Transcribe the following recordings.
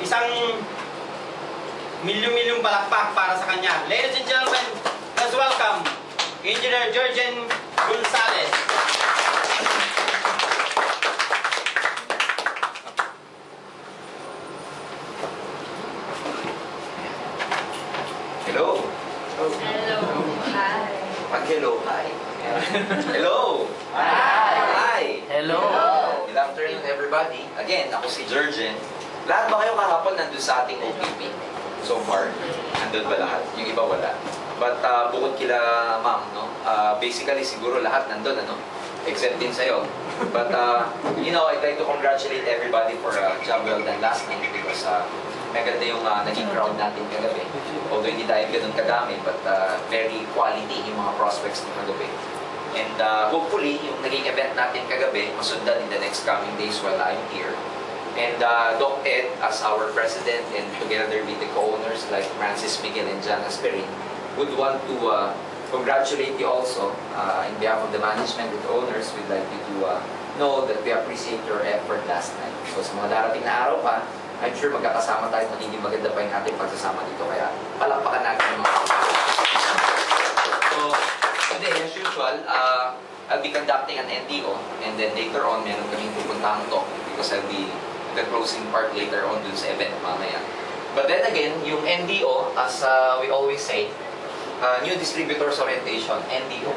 Isang milyong-milyong palakpak para sa kanya. Ladies and gentlemen, let's welcome Engineer Georgian Gonzalez. Hello. Hello. Hi. Pag-hello, hi. Hello. Hi. Hi. Hello. Good afternoon, everybody. Again, ako si Georgian. Lahat ba kayo kahapon nandun sa ating OPP? So far, nandun ba lahat? Yung iba wala. But bukod kila ma'am, no? Basically, siguro lahat nandun, ano? Except din sa'yo. But, you know, I'd like to congratulate everybody for a job well done last night because maganda yung naging crowd natin kagabi. Although hindi tayo ganun kadami, but very quality yung mga prospects ng kagabi. And hopefully, yung naging event natin kagabi, masundan in the next coming days while I'm here. And Doc Ed, as our president, and together with the co-owners like Francis Miguel and John Asperin, would want to congratulate you also in behalf of the management and the owners. We'd like you to know that we appreciate your effort last night. So sa mga darating na araw pa, I'm sure magkakasama tayo at magiging maganda pa yung ating pagsasama dito. Kaya palakpakan natin yung mga So today, as usual, I'll be conducting an NDO, and then later on, meron kaming pupuntahang talk because I'll be the closing part later on dun sa event mamaya. But then again, yung NDO, as we always say, New Distributors Orientation, NDO.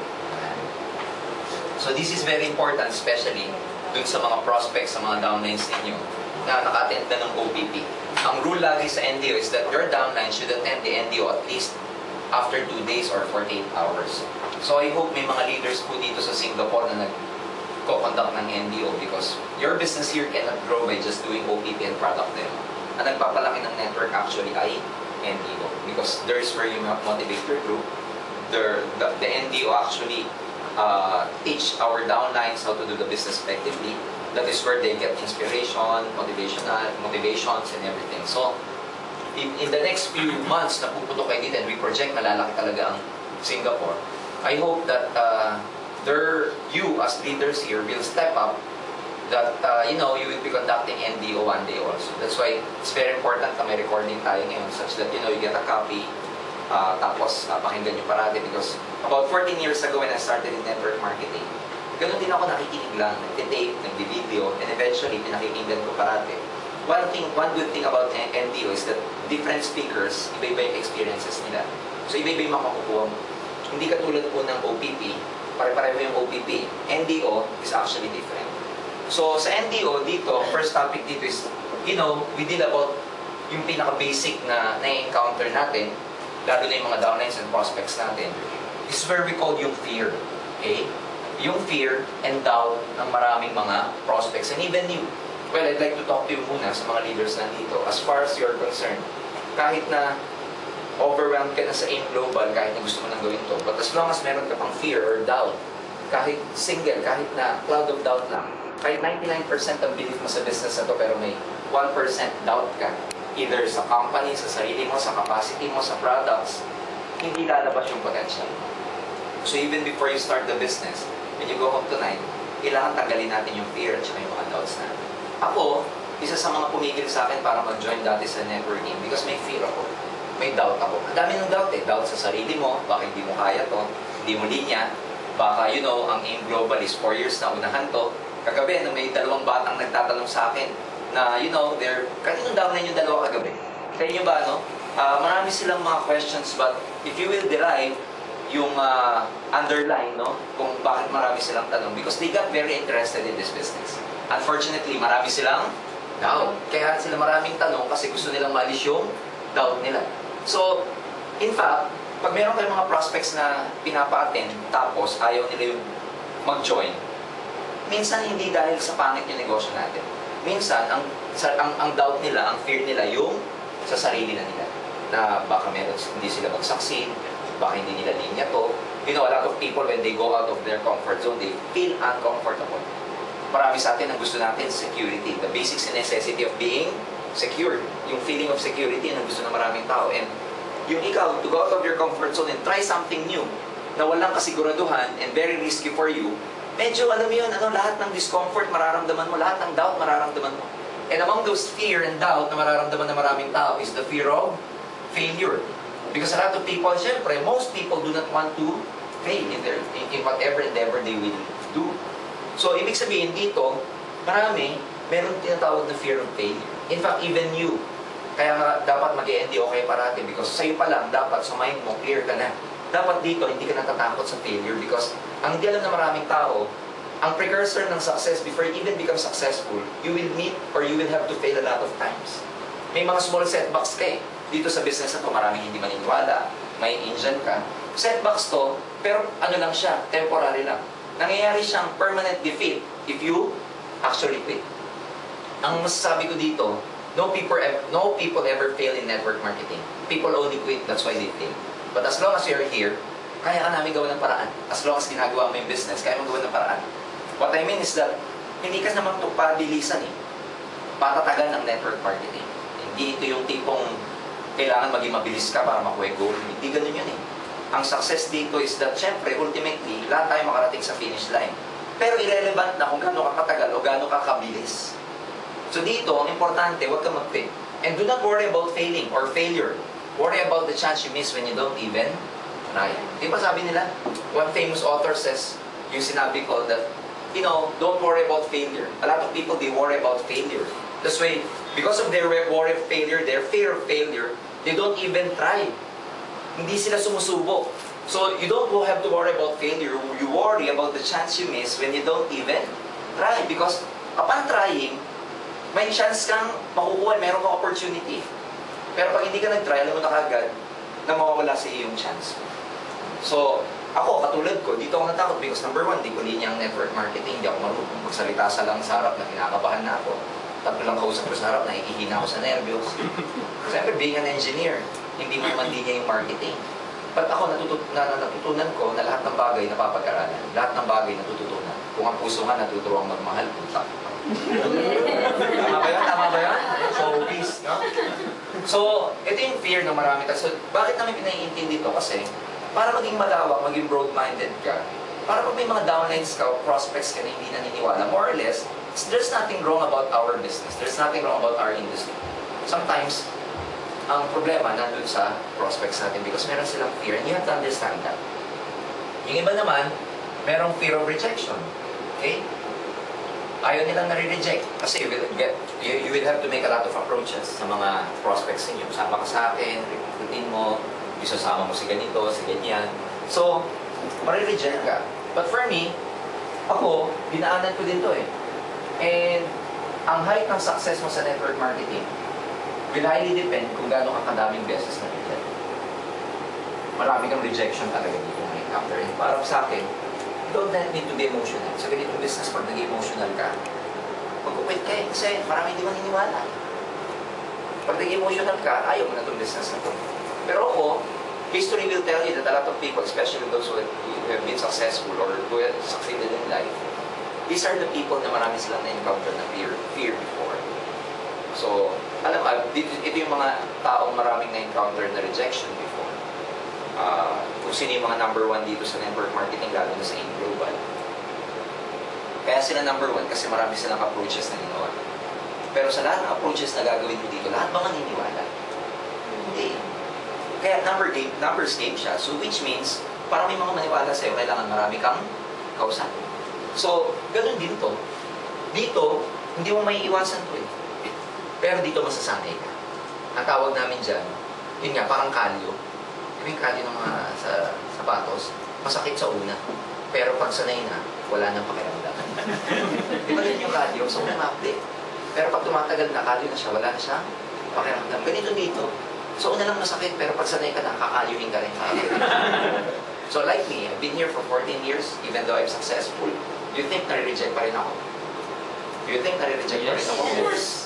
So this is very important, especially dun sa mga prospects, sa mga downlines ninyo na naka-attend na ng OPP. Ang rule lagi sa NDO is that your downline should attend the NDO at least after 2 days or 48 hours. So I hope may mga leaders po dito sa Singapore na nag-conduct ng NDO because your business here cannot grow by just doing OPP and product demo. Ang nagpapalaki ng network actually ay NDO because there's where you motivate your group. The NDO actually teach our downlines how to do the business effectively. That is where they get inspiration, motivations, and everything. So, in the next few months na puputok kayo dito and we project na lalaki talaga ang Singapore, I hope that you as leaders here will step up that you know, you will be conducting NDO one day also. That's why it's very important na may recording tayo ngayon such that you know you get a copy tapos pakinggan nyo parati because about 14 years ago when I started in network marketing, ganun din ako nakikinig lang, nagtitape, nagbi-video, and eventually pinakikinggan ko parati. One good thing about NDO is that different speakers, iba-iba yung experiences nila. So iba-iba yung makakukuha mo. Hindi katulad po ng OPP, pare-pareho yung OPP. NDO is actually different. So sa NDO dito, first topic dito is, you know, we deal about yung pinaka-basic na na-encounter natin, lalo na yung mga downlines and prospects natin. This is where we call yung fear. Okay? Yung fear and doubt ng maraming mga prospects and even you. Well, I'd like to talk to you muna sa mga leaders nandito. As far as you're concerned, kahit na overwhelmed ka na sa AIM Global, kahit na gusto mo nang gawin to, but as long as meron ka pang fear or doubt, kahit single, kahit na cloud of doubt lang, kahit 99% ang belief mo sa business na to, pero may 1% doubt ka, either sa company, sa sarili mo, sa capacity mo, sa products, hindi lalabas yung potential. So even before you start the business, when you go home tonight, kailangan tanggalin natin yung fear at saka yung mga doubts natin. Ako, isa sa mga pumigil sa akin para mag-join dati sa networking because may fear ako. May doubt ako. Ang dami ng doubt eh. Doubt sa sarili mo, baka hindi mo kaya to, hindi mo linya, baka you know, ang AIM Global is 4 years na unahan to. Kagabi, no, may 2 batang nagtatanong sa akin na you know, kaninong downline yung 2 kagabi? Kaya nyo ba, no? Marami silang mga questions but if you will derive yung underline, no? Kung bakit marami silang tanong because they got very interested in this business. Unfortunately, marami silang doubt. Kaya sila maraming tanong kasi gusto nilang maalis yung doubt nila. So, in fact, pag meron kayong mga prospects na pinapa-attend tapos ayaw nila yung mag-join, minsan hindi dahil sa pangit yung negosyo natin. Minsan, ang doubt nila, ang fear nila yung sa sarili na nila. Na baka meron, hindi sila mag-succeed, baka hindi nila linya to. You know, a lot of people, when they go out of their comfort zone, they feel uncomfortable. Marami sa atin ang gusto natin, security. The basic necessity of being secure. Yung feeling of security ang gusto ng maraming tao. And yung ikaw, to go out of your comfort zone and try something new na walang kasiguraduhan and very risky for you, medyo, alam mo yun, lahat ng discomfort mararamdaman mo, lahat ng doubt mararamdaman mo. And among those fear and doubt na mararamdaman ng maraming tao is the fear of failure. Because a lot of people, syempre, most people do not want to fail in whatever endeavor they will do. So, ibig sabihin dito, meron tinatawag na fear of failure. In fact, even you, kaya nga dapat mag-e-ND okay parati because sa'yo pa lang, dapat sa mind mo, clear ka na. Dapat dito, hindi ka natatakot sa failure because ang hindi alam ng maraming tao, ang precursor ng success before you even become successful, you will meet or you will have to fail a lot of times. May mga small setbacks ka eh. Dito sa business na to, maraming hindi maniniwala, may engine ka. Setbacks to, pero ano lang siya, temporary lang. Nangyayari siyang permanent defeat if you actually quit. Ang masasabi ko dito, no people ever fail in network marketing. People only quit, that's why they fail. But as long as you're here, kaya ka namin gawa ng paraan. As long as ginagawa mo yung business, kaya mo gawa ng paraan. What I mean is that, hindi ka naman ito pabilisan eh. Patatagan ng network marketing. Hindi ito yung tipong kailangan maging mabilis ka para makuha goal. Hindi ganun yun eh. Ang success dito is that, syempre, ultimately, lahat tayo makarating sa finish line. Pero irrelevant na kung gaano ka katagal o gaano ka kabilis. So dito, ang importante, huwag ka mag-quit. And do not worry about failing or failure. Worry about the chance you miss when you don't even try. Di ba sabi nila? One famous author says, yung sinabi ko that, don't worry about failure. A lot of people, they worry about failure. That's why, because of their worry of failure, their fear of failure, they don't even try. Hindi sila sumusubok. So, you don't have to worry about failure. You worry about the chance you miss when you don't even try. Because, upon trying, may chance kang makukuha, meron kang opportunity. Pero pag hindi ka nag-try, alam mo na kagad na mawawala sa iyong chance. So, ako, katulad ko, dito ako natakot because number one, di ko linya ang network marketing, hindi ako marunong magsalita sa lang sa harap na kinakabahan na ako. Tatlo lang kausap ko sa harap, nakikihina ako sa nervyos. Siyempre, being an engineer, hindi mo naman linya yung marketing. But ako, natutunan ko na lahat ng bagay napapag-aralan. Lahat ng bagay natututunan. Kung ang puso nga natuturuang magmahal, puta. Tama ba yun? Tama ba yun? So, peace, no? So, ito yung fear ng marami. So, bakit namin pinaiintindi dito? Kasi, para maging malawak, maging broad-minded ka, para pag may mga downlines ka o prospects ka na hindi naniniwala, more or less, there's nothing wrong about our business. There's nothing wrong about our industry. Sometimes, ang problema nandun sa prospects natin because meron silang fear and you have to understand that. Yung iba naman, merong fear of rejection. Okay? Ayaw nilang nare-reject kasi you will have to make a lot of approaches sa mga prospects ninyo. Sama ka sa akin, recruitin mo, isasama mo si ganito, si ganyan. So, marireject ka. But for me, ako, dinaanan ko din to eh. And ang height ng success mo sa network marketing will highly depend kung gaano ka kadaming beses na reject. Marami kang rejection talaga dito na encounter. Para sa akin, you don't need to be emotional. Sa ganitong business, pag naging emotional ka, mag-quit ka eh. Kasi marami hindi maniniwala. Pag naging emotional ka, ayaw mo na itong business na ito. Pero ako, history will tell you that a lot of people, especially those who have been successful or who have succeeded in life, these are the people na marami silang na-encounter na fear before. So, alam mo, ito yung mga taong maraming na-encounter na rejection before. Kung sino yung mga number one dito sa network marketing, lalo na sa global. Kaya sila number one kasi marami silang approaches na ginawa. Pero sa lahat ng approaches na gagawin mo dito, lahat ba maniniwala? Hindi. Kaya numbers game siya. So which means, para may mga maniwala sa'yo, kailangan marami kang kausap. So, ganun din to. Dito, hindi mo may iwasan to eh. Pero dito masasanay ka. Ang tawag namin dyan, yun nga, parang kalyo. Yung kalyo ng mga sa sapatos, masakit sa una. Pero pag sanay na, wala nang pakiramdam. Di ba yun yung kalyo? So, update. Pero pag tumatagal na, kalyo na siya, wala na siya pakiramdam. Ganito dito. So, una lang masakit, pero pag sanay ka na, kakalyuhin ka rin. So, like me, I've been here for 14 years, even though I'm successful. Do you think nare-reject pa rin ako? Do you think nare-reject pa rin ako? Yes.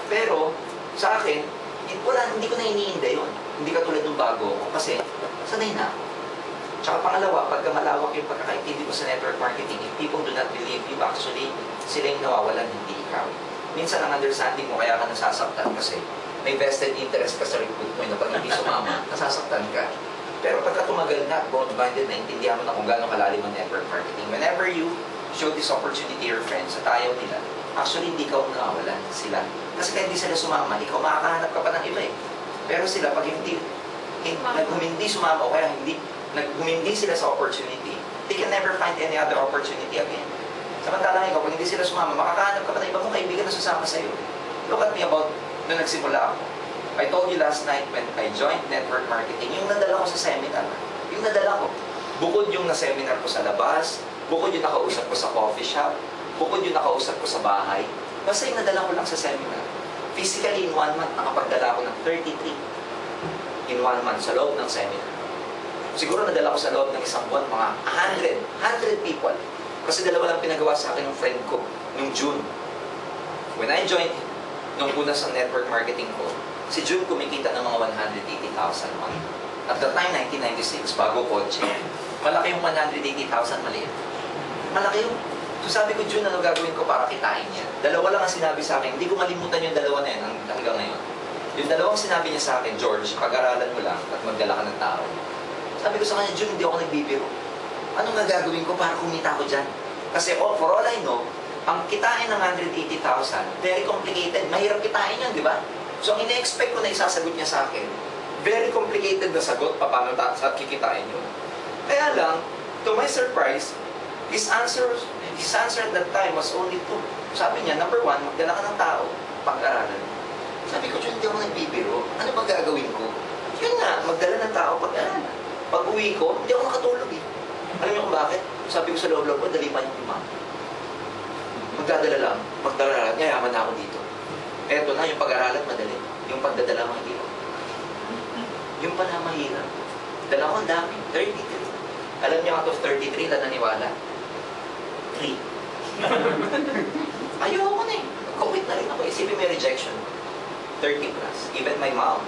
Pero, sa akin, hindi ko na iniinda yun. Hindi ka tulad ng bago ko kasi sanay na. Tsaka pangalawa, pagka malawak yung pagkakaintindi mo sa network marketing, if people do not believe you, actually, sila yung nawawalan, hindi ikaw. Minsan ang understanding mo, kaya ka nasasaktan kasi may vested interest ka sa recruit mo na pag hindi sumama, nasasaktan ka. Pero pagka tumagal na, broad-minded, naintindihan mo na kung gaano kalalim ang network marketing. Whenever you show this opportunity to your friends at ayaw nila, actually hindi ka nawawalan sila. Kasi kaya hindi sila sumama, ikaw makakahanap ka pa ng iba eh. Pero sila, pag hindi sumama o kaya humindi sila sa opportunity, they can never find any other opportunity again. Samantalang ikaw, pag hindi sila sumama, makakahanap ka pa ng iba mong kaibigan na sasama sa'yo. Look at me about nung nagsimula ako. I told you last night when I joined network marketing, yung nadala ko sa seminar, yung nadala ko, bukod yung na-seminar ko sa labas, bukod yung nakausap ko sa coffee shop, bukod yung nakausap ko sa bahay, basta yung nadala ko lang sa seminar. Physically, in 1 month, nakapagdala ko ng 33 in 1 month sa loob ng seminar. Siguro nadala ko sa loob ng isang buwan, mga 100 people. Kasi dalawa lang pinagawa sa akin ng friend ko nung June. When I joined, nung una sa network marketing ko, si June kumikita ng mga 180,000 a month. At the time, 1996, bago kotse, malaki yung 180,000, maliit. Malaki yung. So sabi ko, June, ano gagawin ko para kitain niya? Dalawa lang ang sinabi sa akin. Hindi ko malimutan yung dalawa na yan hanggang ngayon. Yung dalawang sinabi niya sa akin, George, pag-aralan mo lang at magdala ka ng tao. Sabi ko sa kanya, June, hindi ako nagbibiro. Ano nga gagawin ko para kumita ko dyan? Kasi for all I know, ang kitain ng 180,000, very complicated. Mahirap kitain yan, di ba? So ang ine-expect ko na isasagot niya sa akin, very complicated na sagot, paano sa kikitain yun. Kaya lang, to my surprise, his answer at that time was only 2. Sabi niya, number 1, magdala ka ng tao, pag-aralan. Sabi ko, hindi ako nagbibiro. Ano ba gagawin ko? Yun nga, magdala ng tao, pag-aralan. Pag uwi ko, hindi ako nakatulog eh. Alam niyo kung bakit? Sabi ko sa loob-loob ko, dali pa yung imam. Magdadala lang, yayaman na ako dito. Eto na, yung pag-aralan madali. Yung pagdadala mahirap. Yung pala mahirap. Dala ko ang dami, 33. Alam niyo, out of 33 na naniwala? 3. Ayoko na eh. Mag-quit na rin ako. Isipin may rejection. 30 plus. Even my mom,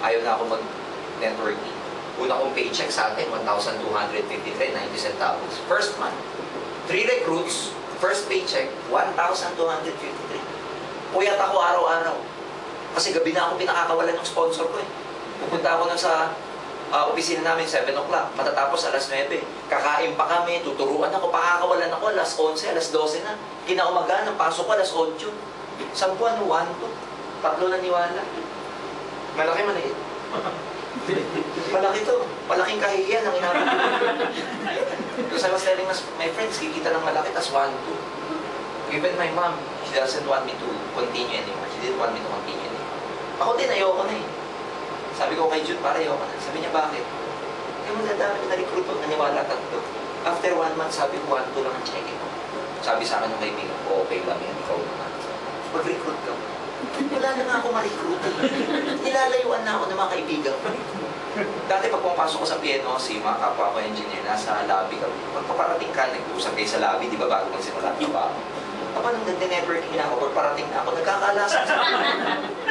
ayaw na ako mag-networking. Una kong paycheck sa akin, 1,253.90 centavos. First month. 3 recruits, first paycheck, 1,253. Puyat ako araw-araw. Kasi gabi na ako pinakakawalan ng sponsor ko eh. Pupunta ako na sa opisina namin 7 o'clock. Matatapos alas 9. Kakain pa kami, tuturuan ako, pakakawalan ako alas 11, alas 12 na. Kinaumaga, ng pasok ko alas 8. 10, 1, 2. 3 na niwala. Malaki, maliit. Malaki to. Malaking kahihiyan ang inamin. Because I was telling my friends, kikita ng malaki, tas 1, 2. Even my mom, she doesn't want me to continue anymore. She didn't want me to continue anymore. Ako din, ayoko na eh. Sabi ko kay June, para ayoko na. Sabi niya, bakit? Kaya magdadami na na-recruit ko, naniwala 3. After 1 month, sabi ko, 1, 2 lang ang check-in ko. Sabi sa akin ng kaibigan ko, okay lang yan, ikaw naman. Pag-recruit ka. Wala na nga ako ma-recruit. Nilalayuan na ako ng mga kaibigan ko. Dati pag pumapasok ko sa PNOC, mga kapwa ko engineer, nasa lobby kami. Pagpaparating ka, nag-uusap kayo sa lobby, di ba bago magsimula? Diba? Kapag nung nag-networking na ako, pagparating na ako, nagkakalasan sa akin.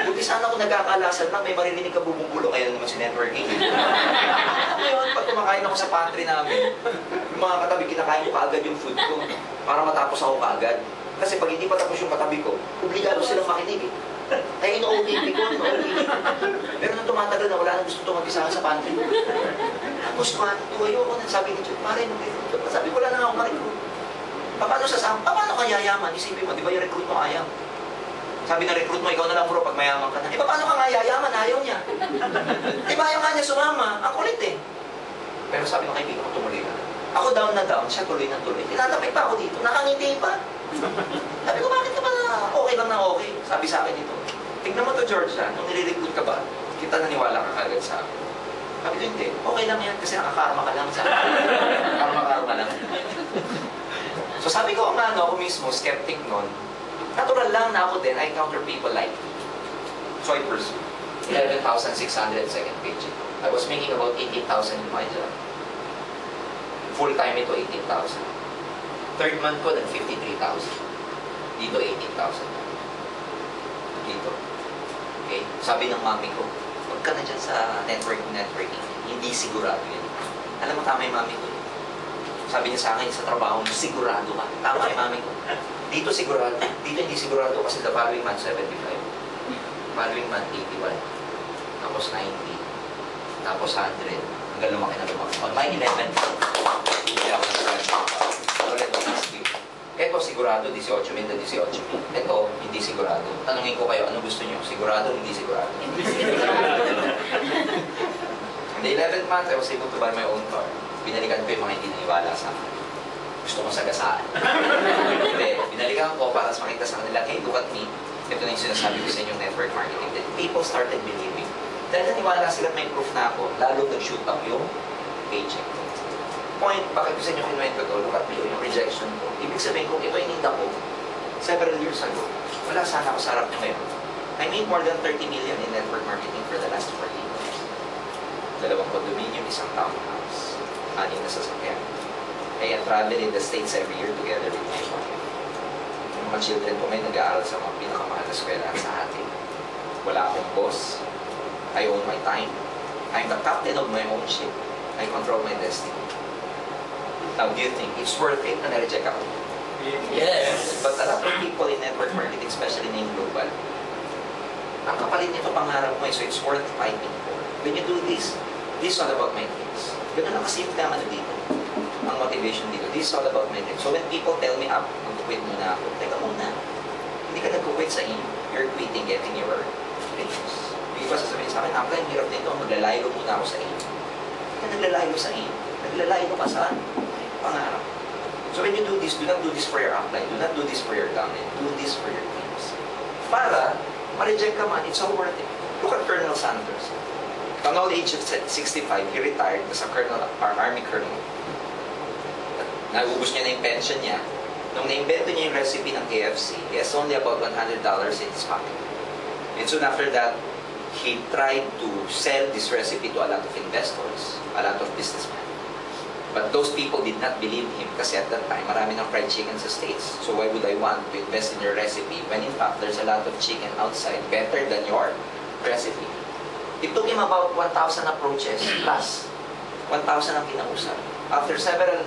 Buti sana ako nagkakalasan lang, may maririnig ka bubunggulo, kaya naman si networking. Ngayon, pag kumakain ako sa pantry namin, yung mga katabi, kinakain ko kaagad yung food ko para matapos ako kaagad. Kasi pag hindi pa tapos yung katabi ko, obligado silang makinig eh. Kaya ino-OTP ko, Pero nung tumatagal na, wala na gusto tumagi sa akin sa pantry. Tapos, ayoko na, sabi ni Jude, pare, sabi ko lang na ako ma-recruit. Paano ka yayaman? Isipin mo, di ba yung recruit mo ayaw? Sabi na recruit mo, ikaw na lang bro, pag mayaman ka na. Paano ka nga yayaman? Ayaw niya. Di ba ayaw nga niya sumama? Ang kulit eh. Pero sabi ng kaibigan ko, tumuloy na. Ako down na down, siya tuloy na tuloy. Tinatapik pa ako dito, nakangiti pa. Sabi ko, bakit ka ba okay lang na okay? Sabi sa akin ito, tignan mo to George nung nire-recruit ka ba, kita naniwala ka kagad sa akin. Sabi ko, hindi, okay lang yan kasi nakakarma ka lang sa akin. Karma lang. So sabi ko, ako mismo, skeptic nun, natural lang na ako din, I encounter people like me. So I pursue. 11,600 second paycheck. I was making about 18,000 in my job. Full-time ito, 18,000. Third month ko, nag 53,000. Dito, 18,000. Dito. Okay? Sabi ng mami ko, huwag ka na dyan sa networking. Hindi sigurado yun. Alam mo, tama yung mami ko. Sabi niya sa akin, sa trabaho mo, sigurado ka. Tama yung mami ko. Dito sigurado. Dito hindi sigurado kasi the following month, 75. Following month, 81. Tapos 90. Tapos 100. Hanggang lumaki na lumaki. On my 11th, hindi ako nag-graduate. Ulit, Ito, sigurado, 18,000 na 18,000. Ito, hindi sigurado. Tanungin ko kayo, ano gusto niyo? Sigurado, hindi sigurado? Hindi sigurado. In the 11th month, I was able to buy my own car. Binalikan ko yung mga hindi naniwala sa akin. Gusto ko sagasaan. Hindi, binalikan ko para makita sa kanila, hey, look at me. Ito na yung sinasabi ko sa inyong network marketing. Then people started believing. Dahil naniwala sila may proof na ako, lalo nag-shoot up yung paycheck ko. Point, bakit ko sa inyo kinuwento to? Look at me, yung rejection ko. Ibig sabihin kung ito ininda ko, several years ago, wala sana ako sa harap niyo ngayon. I made more than 30 million in network marketing for the last 14 years. 2 condominium, 1 townhouse, 6 na sasakyan. I travel in the States every year together with my wife. Yung mga children ko may nag-aaral sa mga pinakamahal na eskwela sa atin. Wala akong boss. I own my time. I'm the captain of my own ship. I control my destiny. Now, do you think it's worth it na na-reject ako? Yes. But a lot of people in network marketing, especially in global, ang kapalit nito pangarap mo, so it's worth fighting for. When you do this is all about my dreams. Ganun lang kasimple ang ano dito. Ang motivation dito. This is all about my dreams. So when people tell me, mag-quit muna ako, teka muna. Hindi ka nag-quit sa inyo. You're quitting getting your dreams. Hindi pa sasabihin sa akin, ang hirap nito, maglalayo muna ako sa inyo. Hindi ka naglalayo sa inyo. Naglalayo ka saan? Pangarap. So when you do this, do not do this for your upline. Do not do this for your downline. Do this for your dreams. Para, ma-reject ka man, it's all worth it. Look at Colonel Sanders. At the age of 65, he retired as a colonel, army colonel. Nagubos niya na yung pension niya. Nung na-invento niya yung recipe ng KFC, he has only about $100 in his pocket. And soon after that, he tried to sell this recipe to a lot of investors, a lot of businessmen. But those people did not believe him kasi at that time, marami ng fried chicken sa States. So why would I want to invest in your recipe when in fact, there's a lot of chicken outside better than your recipe? It took him about 1,000 approaches plus 1,000 ang kinausap. After several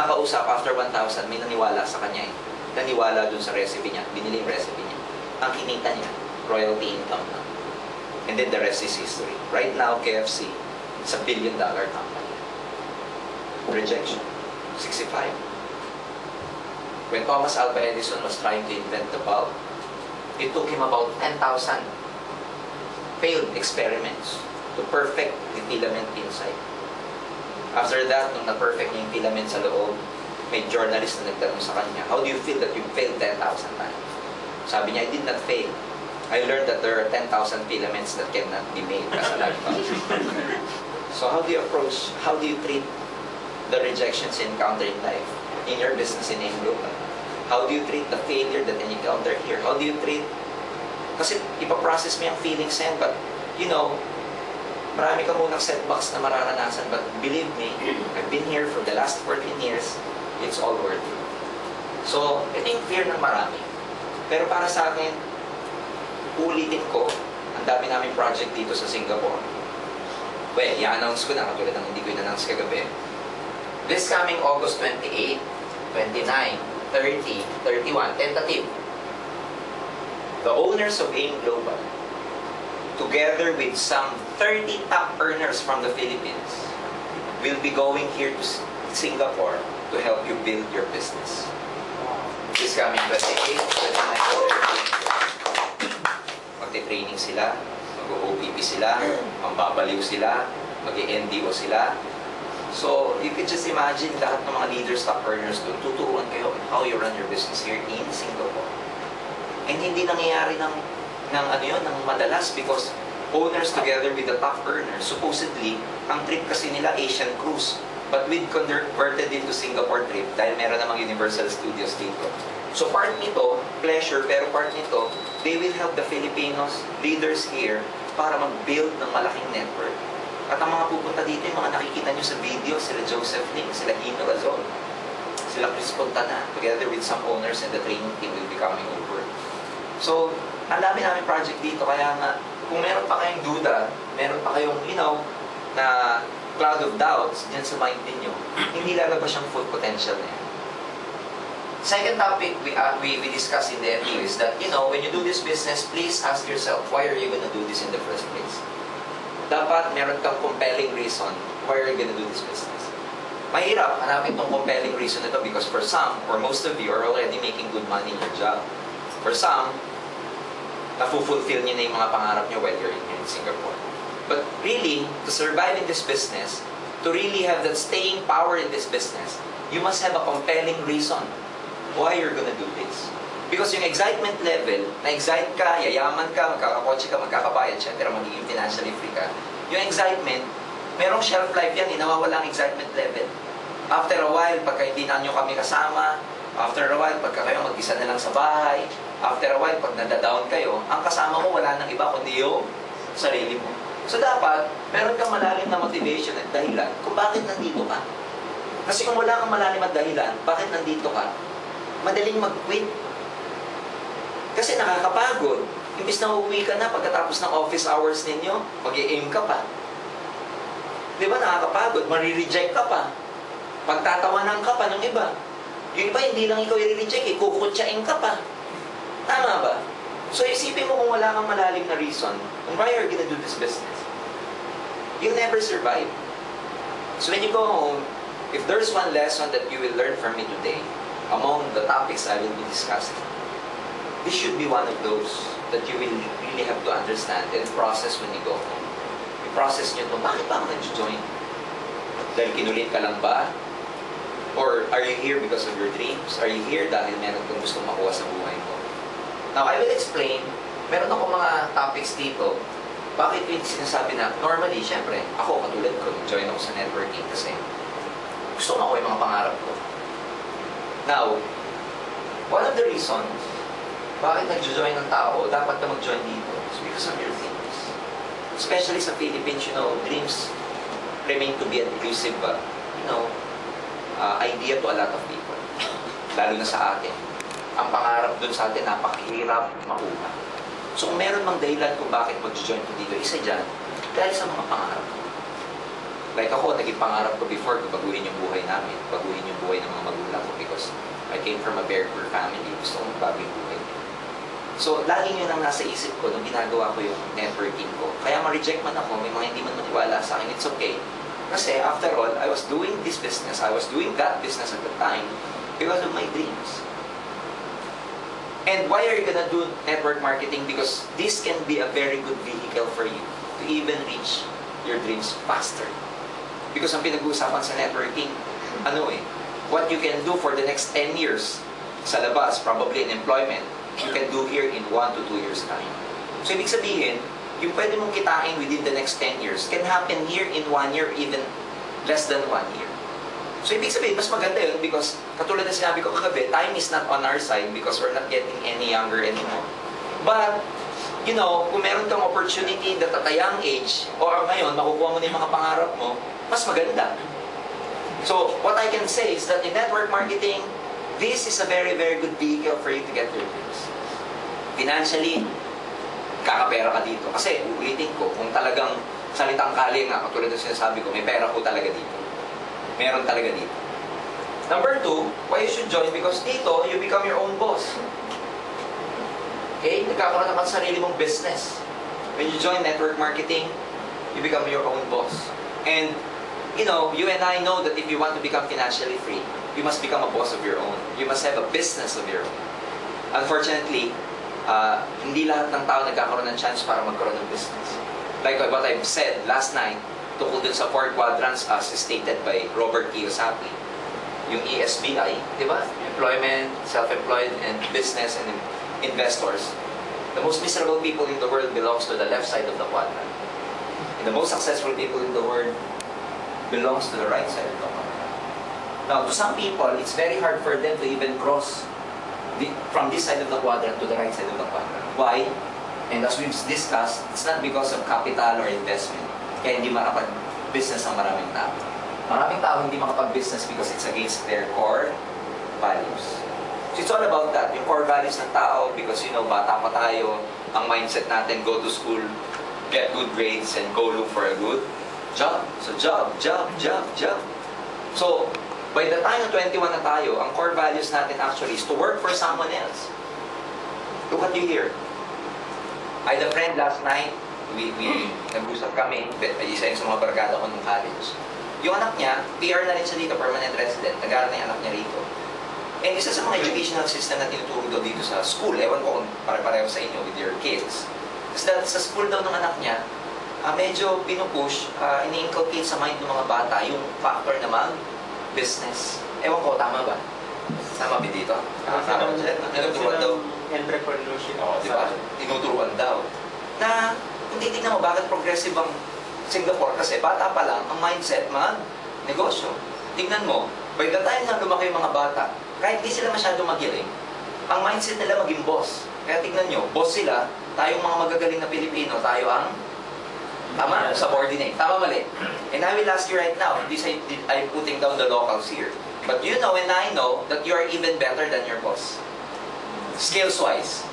nakausap, after 1,000, may naniwala sa kanya eh. Naniwala dun sa recipe niya, binili yung recipe niya. Ang kinita niya, royalty income na. And then the rest is history. Right now, KFC, it's a $1 billion company. Rejection, 65. When Thomas Alva Edison was trying to invent the bulb, it took him about 10,000 failed experiments to perfect the filament inside. After that, nung na-perfect niya yung filament sa loob, may journalist na nagtanong sa kanya, how do you feel that you failed 10,000 times? Sabi niya, I did not fail. I learned that there are 10,000 filaments that cannot be made as a light bulb. So how do you treat the rejections you encounter in life, in your business in Global? How do you treat the failure that you encounter here? How do you treat, kasi ipaprocess mo yung feelings yan, but you know, marami ka munang setbacks na mararanasan, but believe me, I've been here for the last 14 years, it's all worth it. So, ito yung fear ng marami. Pero para sa akin, ulitin ko, ang dami namin project dito sa Singapore. Well, i-announce ko na, katulad ng hindi ko i-announce kagabi. This coming August 28, 29, 30, 31, tentative. The owners of AIM Global, together with some 30 top earners from the Philippines, will be going here to Singapore to help you build your business. This coming 28, 29, 30. Magte-training sila, mag-OPP sila, mambabaliw sila, mag-NDO sila. So, you can just imagine lahat ng mga leaders, top earners doon, tuturuan kayo on how you run your business here in Singapore. And hindi nangyayari ng madalas because owners together with the top earners, supposedly, ang trip kasi nila Asian cruise. But we'd converted into Singapore trip dahil meron namang Universal Studios dito. So part nito, pleasure, pero part nito, they will help the Filipinos, leaders here, para mag-build ng malaking network. At ang mga pupunta dito, yung mga nakikita nyo sa video, sila Joseph Ling, sila Gino Razon, sila Chris Pontana, together with some owners and the training team will be coming over. So, ang dami namin project dito, kaya nga, kung meron pa kayong duda, meron pa kayong, na cloud of doubts dyan sa mind ninyo, hindi lalabas yung full potential na yan. Second topic we discussed in the MU is that, when you do this business, please ask yourself, why are you gonna do this in the first place? Dapat meron kang compelling reason why are you gonna do this business. Mahirap hanapin tong compelling reason nito because for some, or most of you, are already making good money in your job. For some, na-fulfill nyo na yung mga pangarap nyo while you're in Singapore. But really, to survive in this business, to really have that staying power in this business, you must have a compelling reason why you're gonna do this. Because yung excitement level, na-excite ka, yayaman ka, magkakakotse ka, magkakabayan, etc., magiging financially free ka, yung excitement, merong shelf life yan, nawawala ang excitement level. After a while, pagka hindi na nyo kami kasama, after a while, pagka kayo mag-isa na lang sa bahay, after a while, pag nadadown kayo, ang kasama mo wala nang iba kundi yung sarili mo. So dapat, meron kang malalim na motivation at dahilan kung bakit nandito ka. Kasi kung wala kang malalim at dahilan, bakit nandito ka, madaling mag-quit. Kasi nakakapagod. Imbis na uuwi ka na pagkatapos ng office hours ninyo, mag-i-aim ka pa. Di ba nakakapagod? Marireject ka pa. Pagtatawanan ka pa ng iba. Yung iba, hindi lang ikaw i-reject, kukutsain ka pa. Tama ba? So isipin mo kung wala kang malalim na reason, why are you gonna do this business? You'll never survive. So when you go home, if there's one lesson that you will learn from me today, among the topics I will be discussing, this should be one of those that you will really have to understand and process when you go home. I-process nyo ito, bakit ba ako nag-join? Dahil kinulit ka lang ba? Or are you here because of your dreams? Are you here dahil meron kang gustong makuha sa buhay mo? Now, I will explain, meron ako mga topics dito. Bakit yung sinasabi na, normally, syempre, ako katulad ko, join ako sa networking kasi gusto ko makuha yung mga pangarap ko. Now, one of the reasons bakit nag-join ng tao, dapat ka mag-join dito, is because of your dreams. Especially sa Philippines, dreams remain to be an elusive, idea to a lot of people. Lalo na sa atin. Ang pangarap dun sa atin, napakahirap makuha. So kung meron mang dahilan kung bakit mag-join ko dito, isa dyan, dahil sa mga pangarap ko. Like ako, naging pangarap ko before ko baguhin yung buhay namin, baguhin yung buhay ng mga magulang ko because I came from a very poor family. Gusto kong bago yung buhay. So, laging yun ang nasa isip ko nung ginagawa ko yung networking ko. Kaya ma-reject man ako, may mga hindi man maniwala sa akin, it's okay. Kasi after all, I was doing this business, I was doing that business at the time because of my dreams. And why are you gonna do network marketing? Because this can be a very good vehicle for you to even reach your dreams faster. Because ang pinag-uusapan sa networking, what you can do for the next 10 years sa labas, probably in employment, you can do here in 1 to 2 years time. So, ibig sabihin, yung pwede mong kitain within the next 10 years can happen here in 1 year, even less than 1 year. So, ibig sabihin, mas maganda yun because, katulad na sinabi ko kagabi, time is not on our side because we're not getting any younger anymore. But, kung meron kang opportunity that at a young age, or ngayon, makukuha mo na yung mga pangarap mo, mas maganda. So, what I can say is that in network marketing, this is a very, very good vehicle for you to get your dreams. Financially, kakapera ka dito. Kasi, uulitin ko, kung talagang salitang kali nga, katulad ng sinasabi ko, may pera ko talaga dito. Meron talaga dito. Number 2, why you should join? Because dito, you become your own boss. Okay? Nagkakaroon naman sa sarili mong business. When you join network marketing, you become your own boss. And, you and I know that if you want to become financially free, you must become a boss of your own. You must have a business of your own. Unfortunately, hindi lahat ng tao nagkakaroon ng chance para magkaroon ng business. Like what I've said last night, tukol dun sa 4 quadrants as stated by Robert Kiyosaki. Yung ESBI, di ba? Employment, self-employed, and business and investors. The most miserable people in the world belongs to the left side of the quadrant. And the most successful people in the world belongs to the right side of the quadrant. Now, to some people, it's very hard for them to even cross from this side of the quadrant to the right side of the quadrant. Why? And as we've discussed, it's not because of capital or investment. Kaya hindi makapag-business ang maraming tao. Maraming tao hindi makapag-business because it's against their core values. So it's all about that. Yung core values ng tao because, bata pa tayo, ang mindset natin, go to school, get good grades, and go look for a good job. So job. So, by the time na 21 na tayo, ang core values natin actually is to work for someone else. Look at you here. I had a friend last night, we nag-usap kami, isa yung sa mga barkada ko nung college. yung anak niya, PR na rin siya dito, permanent resident, nag-aaral na yung anak niya rito. And isa sa mga educational system na tinuturo daw dito sa school, ewan ko kung pare-pareho sa inyo with your kids, is that sa school daw ng anak niya, medyo pinupush, ini-inculcate sa mind ng mga bata yung factor na mag-business. Ewan ko, tama ba? Tama ba dito? Tama ba dyan? Tinuturuan daw. Entrepreneurship. Oo, di ba? Tinuturuan daw. Na, kung titignan mo, bakit progressive ang Singapore? Kasi bata pa lang, ang mindset, mag-negosyo. Tignan mo, by the time na lumaki yung mga bata, kahit di sila masyado magiling, ang mindset nila maging boss. Kaya tignan nyo, boss sila, tayong mga magagaling na Pilipino, tayo ang tama, subordinate. Tama, mali. And I will ask you right now, I'm putting down the locals here. But you know and I know that you are even better than your boss. Skills-wise.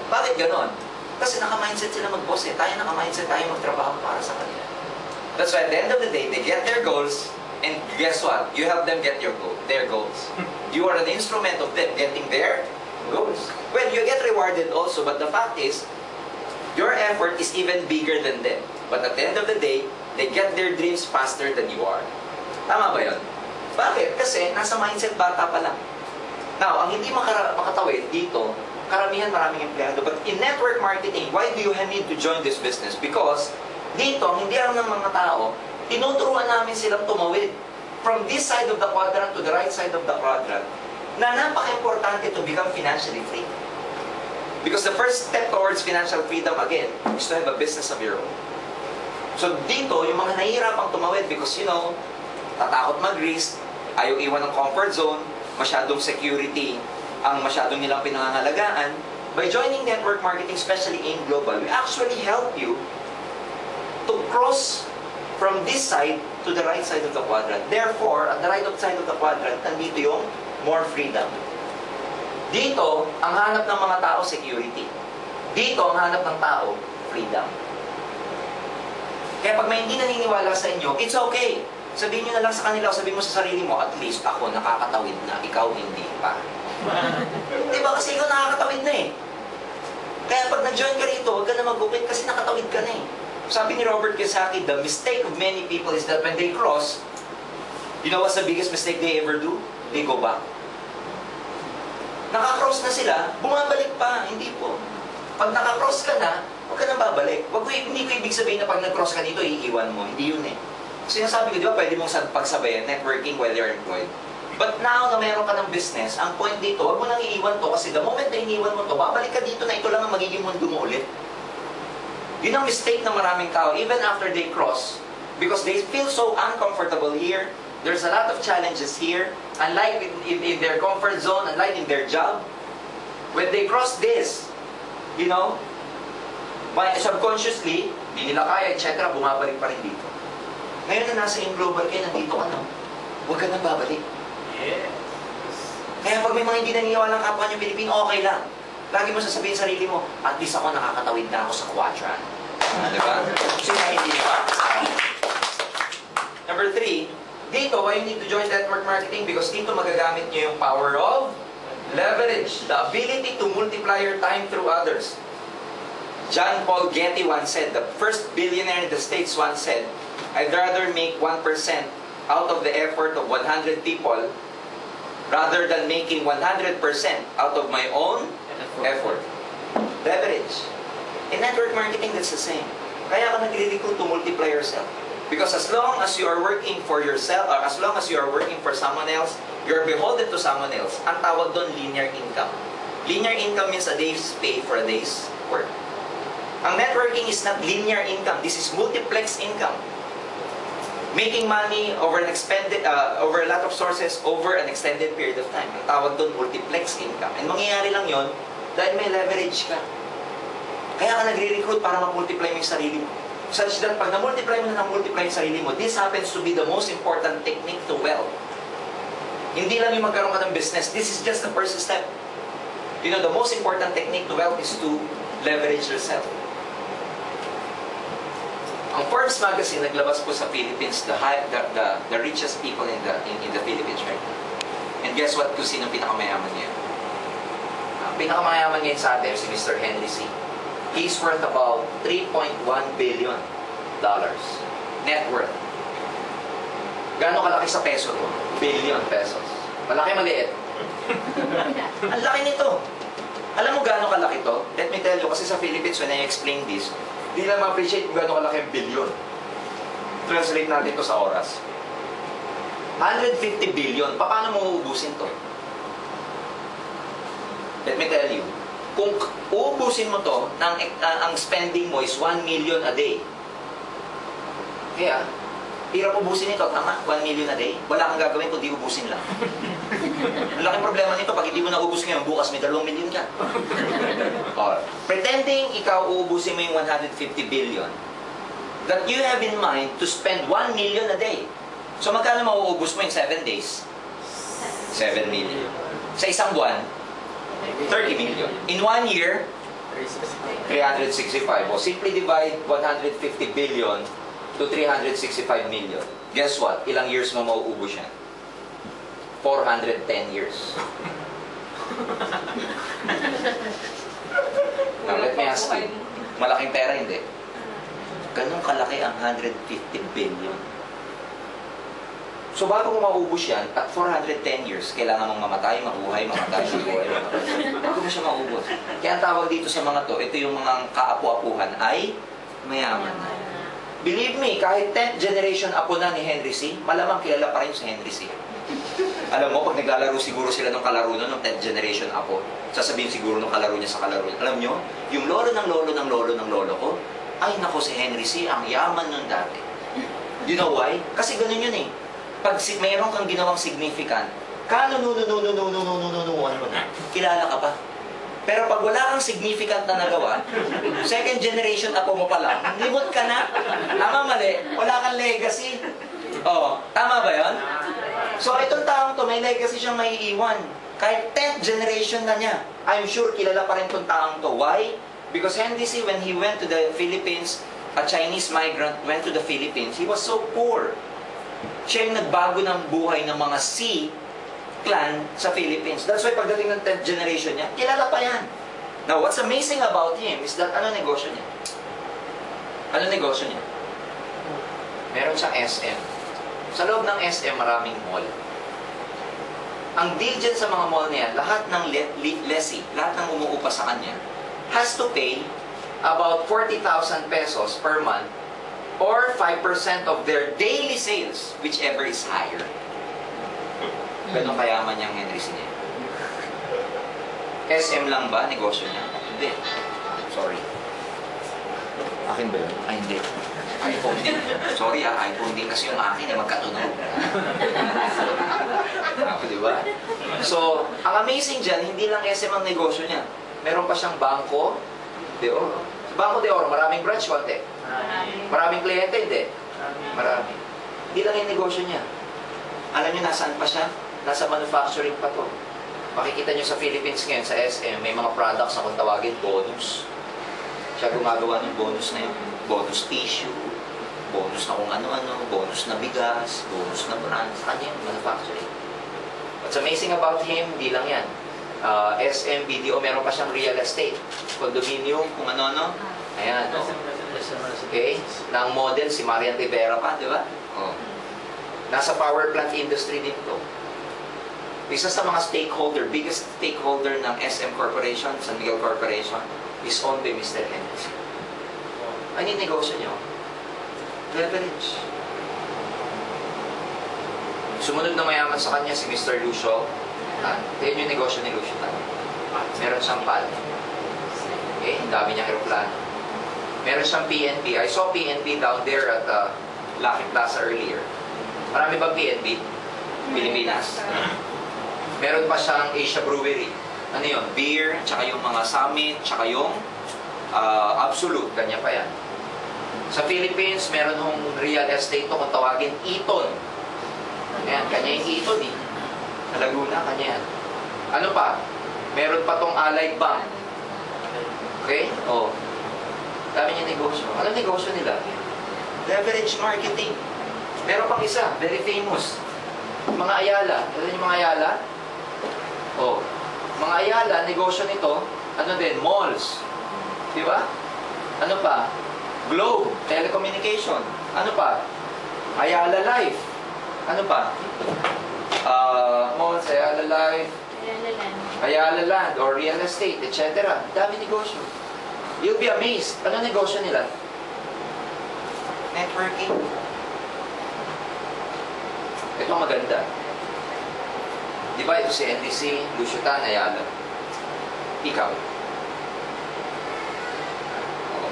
Bakit ganon? Kasi naka-mindset sila mag-boss eh. Tayo naka-mindset tayo magtrabaho para sa kanila. That's why at the end of the day, they get their goals, and guess what? You help them get their goals. You are an instrument of them getting their goals. Well, you get rewarded also, but the fact is, your effort is even bigger than them. But at the end of the day, they get their dreams faster than you are. Tama ba yun? Bakit? Kasi nasa mindset bata pa lang. Now, ang hindi makatawid dito, karamihan maraming empleyado. But in network marketing, why do you need to join this business? Because dito, hindi alam ng mga tao, tinuturuan namin silang tumawid from this side of the quadrant to the right side of the quadrant na napaka-importante to become financially free. Because the first step towards financial freedom, again, is to have a business of your own. So dito, yung mga nahihirapang tumawid because, you know, tatakot mag-risk, ayaw iwan ng comfort zone, masyadong security ang masyadong nilang pinangangalagaan. By joining network marketing, especially in global, we actually help you to cross from this side to the right side of the quadrant. Therefore, at the right side of the quadrant, nandito yung more freedom. Dito, ang hanap ng mga tao, security. Dito, ang hanap ng tao, freedom. Kaya pag may hindi naniniwala sa inyo, it's okay. Sabihin nyo na lang sa kanila, sabihin mo sa sarili mo, at least ako nakakatawid na, ikaw hindi pa. Diba? Kasi ikaw nakakatawid na eh. Kaya pag nag-join ka rito, huwag ka na mag-quit kasi nakatawid ka na eh. Sabi ni Robert Kiyosaki, the mistake of many people is that when they cross, you know what's the biggest mistake they ever do? They go back. Nakakross na sila, bumabalik pa. Hindi po. Pag nakakross ka na, huwag ka na babalik. Hindi ko ibig sabihin na pag nag-cross ka dito, iiwan mo. Hindi yun eh. Sinasabi ko, di ba, pwede mong pagsabayan, networking while you're employed. But now na meron ka ng business, ang point dito, huwag mo nang iiwan to kasi the moment na iniwan mo to, babalik ka dito na ito lang ang magiging mundo mo ulit. Yun ang mistake ng maraming tao, even after they cross, because they feel so uncomfortable here. There's a lot of challenges here, unlike in their comfort zone, unlike in their job. When they cross this, you know, subconsciously, hindi nila kaya, etc., bumabalik pa rin dito. Ngayon na nasa in-global kayo, nandito ka na. Huwag ka nang babalik. Yes. Kaya pag may mga hindi naniniwala ng kapwa niyo Pilipino, okay lang. Lagi mo sasabihin sa sarili mo, at least ako nakakatawid na ako sa quadrant. Diba? Kasi hindi pa. Number 3, dito, why you need to join network marketing? Because dito magagamit niyo yung power of leverage. The ability to multiply your time through others. John Paul Getty once said, the first billionaire in the States once said, I'd rather make 1% out of the effort of 100 people rather than making 100% out of my own effort. Leverage. In network marketing, that's the same. Kaya ka nagre-recruit to multiply yourself. Because as long as you are working for yourself, or as long as you are working for someone else, you're beholden to someone else. Ang tawag doon, linear income. Linear income means a day's pay for a day's work. Ang networking is not linear income. This is multiplex income. Making money over over a lot of sources over an extended period of time. Ang tawag doon, multiplex income. And mangyayari lang yon dahil may leverage ka. Kaya ka nagre-recruit para ma-multiply mo yung sarili mo. Such that pag na-multiply mo na na-multiply yung sarili mo, this happens to be the most important technique to wealth. Hindi lang yung magkaroon ka ng business. This is just the first step. You know, the most important technique to wealth is to leverage yourself. Ang Forbes magazine naglabas po sa Philippines the richest people in the Philippines right now. And guess what? Kung sino pinakamayaman ngayon? Ang pinakamayaman ngayon sa atin si Mr. Henry C. He's worth about $3.1 billion net worth. Gaano kalaki sa peso to? Billion pesos. Malaki, maliit? Ang laki nito. Alam mo gaano kalaki to? Let me tell you, kasi sa Philippines, when I explain this, di lang ma-appreciate kung gaano kalaki ang billion. Translate natin to sa oras. 150 billion. Paano mo uubusin to? Let me tell you, kung uubusin mo to, ang spending mo is 1 million a day. Kaya, hirap ubusin ito, tama? 1 million a day. Wala kang gagawin kundi ubusin lang. Ang laking problema nito, pag hindi mo naubos ngayon, bukas may 2 million ka. Or, pretending ikaw uubusin mo yung 150 billion, that you have in mind to spend 1 million a day. So, magkano mauubos mo in 7 days? 7 million. Sa isang buwan, 30 million. In 1 year, 365. O, simply divide 150 billion to 365 million. Guess what? Ilang years mo mauubos yan? 410 years. Now, let me ask you. Malaking pera, hindi? Ganun kalaki ang 150 billion. So, bago mo maubos yan, at 410 years, kailangan mong mamatay, mabuhay, mamatay, mabuhay, mamatay. Bago mo siya maubos. Kaya ang tawag dito sa mga to, ito yung mga kaapu-apuhan ay mayaman na. Believe me, kahit 10th generation apo na ni Henry C., malamang kilala pa rin si Henry C. Alam mo, pag naglalaro siguro sila ng kalaro nun, ng 10th generation apo, sasabihin siguro ng kalaro niya sa kalaro niya. Alam nyo, yung lolo ng lolo ng lolo ng lolo ko, ay nako si Henry C., ang yaman nun dati. You know why? Kasi ganun yun eh. Pag mayroon kang ginawang significant, ano mo na, kilala ka pa. Pero pag wala kang significant na nagawa, second generation apo mo pa lang, limot ka na. Tama, mali. Wala kang legacy. Oh, tama ba yun? So itong taong to, may legacy siyang maiiwan. Kahit 10th generation na niya, I'm sure kilala pa rin itong taong to. Why? Because Henry C., when he went to the Philippines, a Chinese migrant went to the Philippines, he was so poor. Siya yung nagbago ng buhay ng mga C clan sa Philippines. That's why pagdating ng 10th generation niya, kilala pa yan. Now, what's amazing about him is that ano negosyo niya? Ano negosyo niya? Meron siyang SM. Sa loob ng SM, maraming mall. Ang deal dyan sa mga mall niya, lahat ng lessee, lahat ng umuupa sa kanya, has to pay about 40,000 pesos per month or 5% of their daily sales, whichever is higher. Ganun kayaman niyang Henry C. niya. SM lang ba negosyo niya? Hindi. Sorry. Akin ba yun? Ay, hindi. iPhone din. Sorry iPhone din kasi yung akin magkatunog. Diba? So, ang amazing dyan, hindi lang SM ang negosyo niya. Meron pa siyang Bangko de Oro. Bangko de Oro, maraming branch, konti. Maraming kliyente, hindi. Marami. Hindi lang yung negosyo niya. Alam niyo nasaan pa siya? Nasa manufacturing pa to. Makikita niyo sa Philippines ngayon, sa SM, may mga products na kung tawagin bonus. Siya gumagawa ng bonus na yun. Bonus tissue, bonus na kung ano-ano, bonus na bigas, bonus na brand. Sa kanya yung manufacturing. What's amazing about him, hindi lang yan. SM, BDO, meron pa siyang real estate. Condominium, kung ano-ano. Ayan, no? Okay? Na ang model, si Marian Rivera pa, di ba? Oh. Nasa power plant industry din to. Isa sa mga stakeholder, biggest stakeholder ng SM Corporation, San Miguel Corporation, is owned by Mr. Henry. Ano yung negosyo nyo? Leverage. Sumunod na mayaman sa kanya si Mr. Lucio. Yan yung negosyo ni Lucio. Meron siyang pal. Okay? Ang dami niyang aeroplano. Meron siyang PNP. I saw PNP down there at Lucky Plaza earlier. Marami bang PNP? Pilipinas. Meron pa siyang Asia Brewery. Ano yun? Beer, tsaka yung mga Summit, tsaka yung Absolute. Kanya pa yan. Sa Philippines, meron hong real estate to kung tawagin Eton. Ayan, kanya yung Eton eh. Sa Laguna, kanya yan. Ano pa? Meron pa tong Allied Bank. Okay? Oh. Dami niya negosyo. Ano negosyo nila? Leverage marketing. Meron pang isa, very famous. Mga Ayala. Alam niyo mga Ayala? Oh. Mga Ayala, negosyo nito, ano din? Malls. Di ba? Ano pa? Globe, telecommunication. Ano pa? Ayala Life. Ano pa? Malls, Ayala Life, Ayala Land, or real estate, etc. Dami negosyo. You'll be amazed. Ano negosyo nila? Networking. Ito maganda. Di ba ito si NDC, Lucio Tan, Ayala? Ikaw. Oo.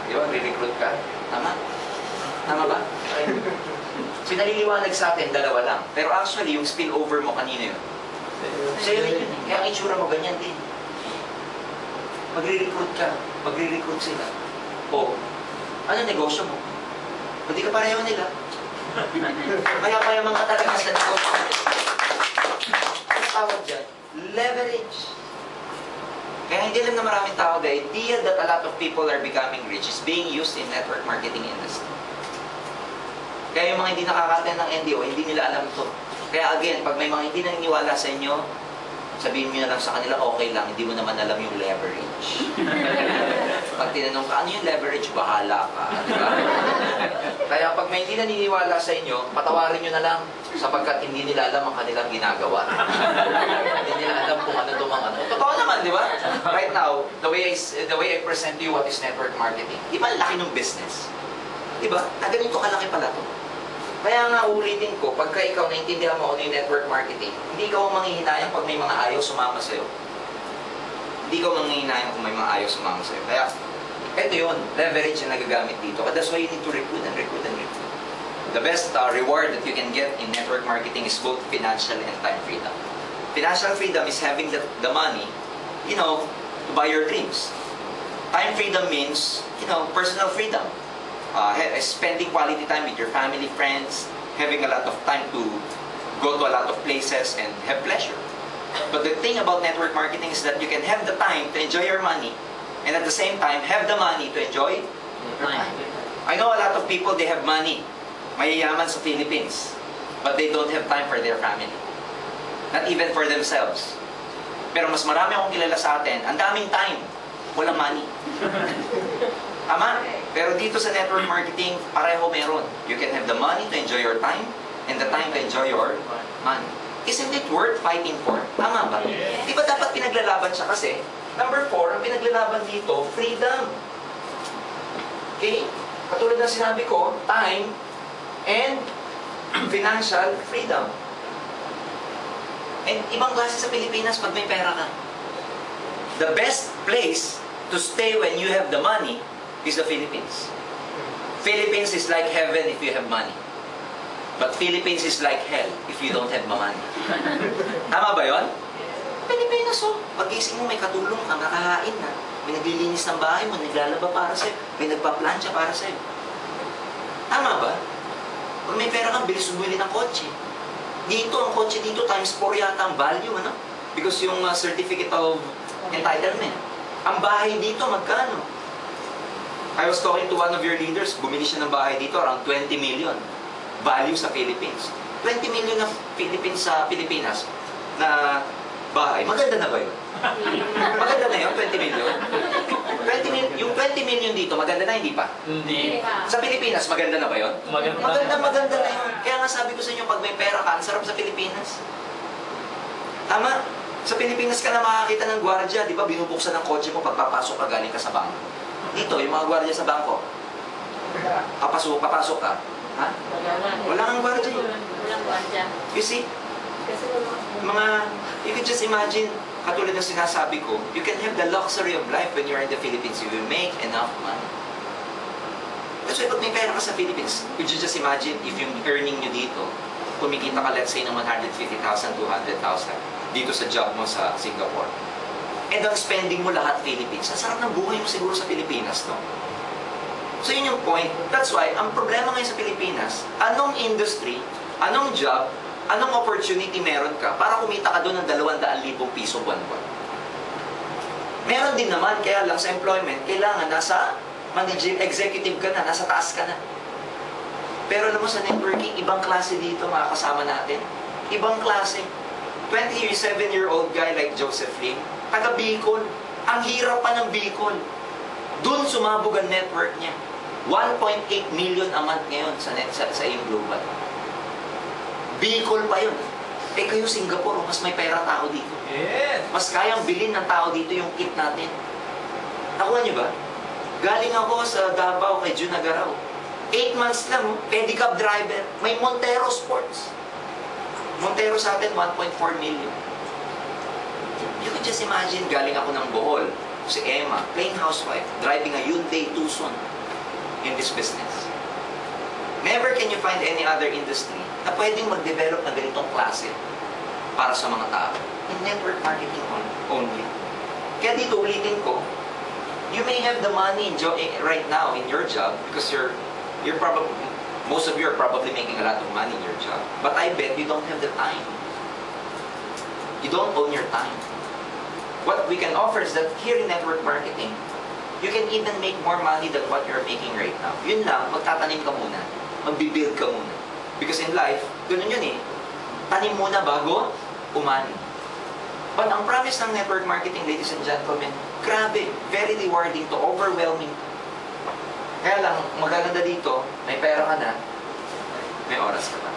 Di ba, re-recruit ka? Tama? Tama ba? Pinaliliwanag sa atin, dalawa lang. Pero actually, yung spillover mo kanina yun. Sa'yo rin yun. Kaya ang itsura mo, ganyan din. Magre-recruit ka. Magre-recruit sila. O, ano negosyo mo? Hindi ka pareho nila. Kaya mga talaga sa negosyo mo. Ano tawag dyan? Leverage. Kaya hindi lang na maraming tao, the idea that a lot of people are becoming rich is being used in network marketing industry. Kaya yung mga hindi nakaka-attend ng NDO, hindi nila alam to. Kaya again, pag may mga hindi naniniwala sa inyo, sabihin nyo na lang sa kanila, okay lang, hindi mo naman alam yung leverage. Pag tinanong ka, ano yung leverage? Bahala ka. Diba? Kaya pag may hindi naniniwala sa inyo, patawarin nyo na lang sapagkat hindi nila alam ang kanilang ginagawa. Hindi nila alam kung ano itong mga ano. Totoo naman, di ba? Right now, the way I present to you what is network marketing, di ba laki ng business? Di ba? Ganito kalaki pala to. Kaya nga ulitin ko, pagka ikaw naintindihan mo ano yung network marketing, hindi ikaw ang manghihinayang pag may mga ayaw sumama sa'yo. Hindi ikaw manghihinayang kung may mga ayaw sumama sa'yo. Kaya, ito yun, leverage na nagagamit dito. That's why you need to recruit and recruit and recruit. The best reward that you can get in network marketing is both financial and time freedom. Financial freedom is having the money, you know, to buy your dreams. Time freedom means, you know, personal freedom. Spending quality time with your family, friends, having a lot of time to go to a lot of places and have pleasure. But the thing about network marketing is that you can have the time to enjoy your money and at the same time have the money to enjoy your time. I know a lot of people, they have money, mayayaman sa Philippines, but they don't have time for their family. Not even for themselves. Pero mas marami akong kilala sa atin, ang daming time, walang money. Tama? Pero dito sa network marketing, pareho meron. You can have the money to enjoy your time and the time to enjoy your money. Isn't it worth fighting for? Tama ba? Di ba dapat pinaglalaban siya kasi? Number 4, ang pinaglalaban dito, freedom. Okay? Katulad ng sinabi ko, time and financial freedom. And ibang klase sa Pilipinas pag may pera ka. The best place to stay when you have the money is the Philippines. Philippines is like heaven if you have money. But Philippines is like hell if you don't have money. Tama ba yun? Pilipinas, oh. Pag-gising mo, may katulong ka, nakakain na. May naglilinis ng bahay mo, naglalaba para sa'yo. May nagpa-plancha para sa'yo. Tama ba? Pag may pera kang, bilis bumili ng kotse. Dito, ang kotse dito, times 4 yata ang value, ano? Because yung certificate of entitlement. Ang bahay dito, magkano? I was talking to one of your leaders, bumili siya ng bahay dito, around 20 million value sa Philippines. 20 million na Philippines sa Pilipinas na bahay. Maganda na ba yun? Maganda na yun, 20 million? Yung 20 million dito, maganda na, hindi pa? Hindi. Sa Pilipinas, maganda na ba yun? Maganda na yun. Kaya nga sabi ko sa inyo, pag may pera ka, ang sarap sa Pilipinas. Tama? Sa Pilipinas ka na makakita ng gwardiya, di ba? Binubuksan ng kotse mo pagpapasok ka, galing ka sa bangko. Dito, yung mga gwardiya sa bangko. Papasok ka. Ha? Wala kang gwardiya. Walang gwardiya. You see? You can just imagine, katulad ng sinasabi ko, you can have the luxury of life when you're in the Philippines. You will make enough money. That's why pag may pera ka sa Philippines, could you just imagine if yung earning nyo dito, kumikita ka let's say ng 150,000, 200,000 dito sa job mo sa Singapore. And ang spending mo lahat Philippines. Ang sarap ng buhay mo siguro sa Pilipinas, no? So yun yung point. That's why, ang problema ngayon sa Pilipinas, anong industry, anong job, anong opportunity meron ka para kumita ka doon ng 200,000 piso buwan-buwan? Meron din naman, kaya lang sa employment, kailangan nasa managing executive ka na, nasa taas ka na. Pero alam mo sa networking, ibang klase dito mga kasama natin. Ibang klase. 27-year-old guy like Joseph Lim, taga Bicol. Ang hirap pa ng Bicol. Doon sumabog ang network niya. 1.8 million a month ngayon sa yung global. Bicol pa yun. Eh kayo Singapore, mas may pera tao dito. Yes. Mas kayang bilhin ng tao dito yung kit natin. Nakuha niyo ba? Galing ako sa Davao kay Jun Agaraw. 8 months lang, pedicab driver. May Montero Sports. Montero sa atin, 1.4 million. You can just imagine, galing ako ng Bohol, si Emma, plain housewife, driving a Hyundai Tucson in this business. Never can you find any other industry na pwedeng mag-develop na ganitong klase para sa mga tao. In network marketing only. Kaya dito ulitin ko, you may have the money right now in your job because you're probably, most of you are probably making a lot of money in your job. But I bet you don't have the time. You don't own your time. What we can offer is that here in network marketing, you can even make more money than what you're making right now. Yun lang, magtatanim ka muna. Magbibuild ka muna. Because in life, ganun yun eh. Tanim muna bago umani. But ang promise ng network marketing, ladies and gentlemen, grabe, very rewarding to, overwhelming. Kaya lang, magaganda dito, may pera ka na, may oras ka pa.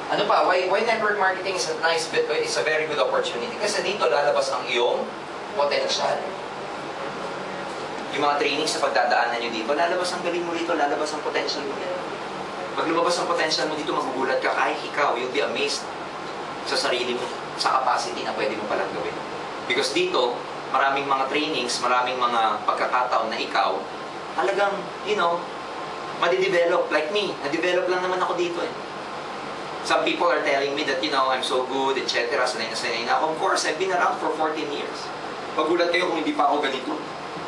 Ano pa, why network marketing is a very good opportunity? Kasi dito lalabas ang iyong potential. Yung mga training sa pagdadaanan nyo dito, lalabas ang galing mo dito, lalabas ang potential mo dito. Pag lumabas ang potential mo dito, magugulat ka, kahit ikaw, you'll be amazed sa sarili mo, sa capacity na pwede mo palang gawin. Because dito, maraming mga trainings, maraming mga pagkakataon na ikaw, talagang, madidevelop. Like me, na-develop lang naman ako dito eh. Some people are telling me that, I'm so good, etc. Sanay na ako. Of course, I've been around for 14 years. Magulat kayo kung hindi pa ako ganito.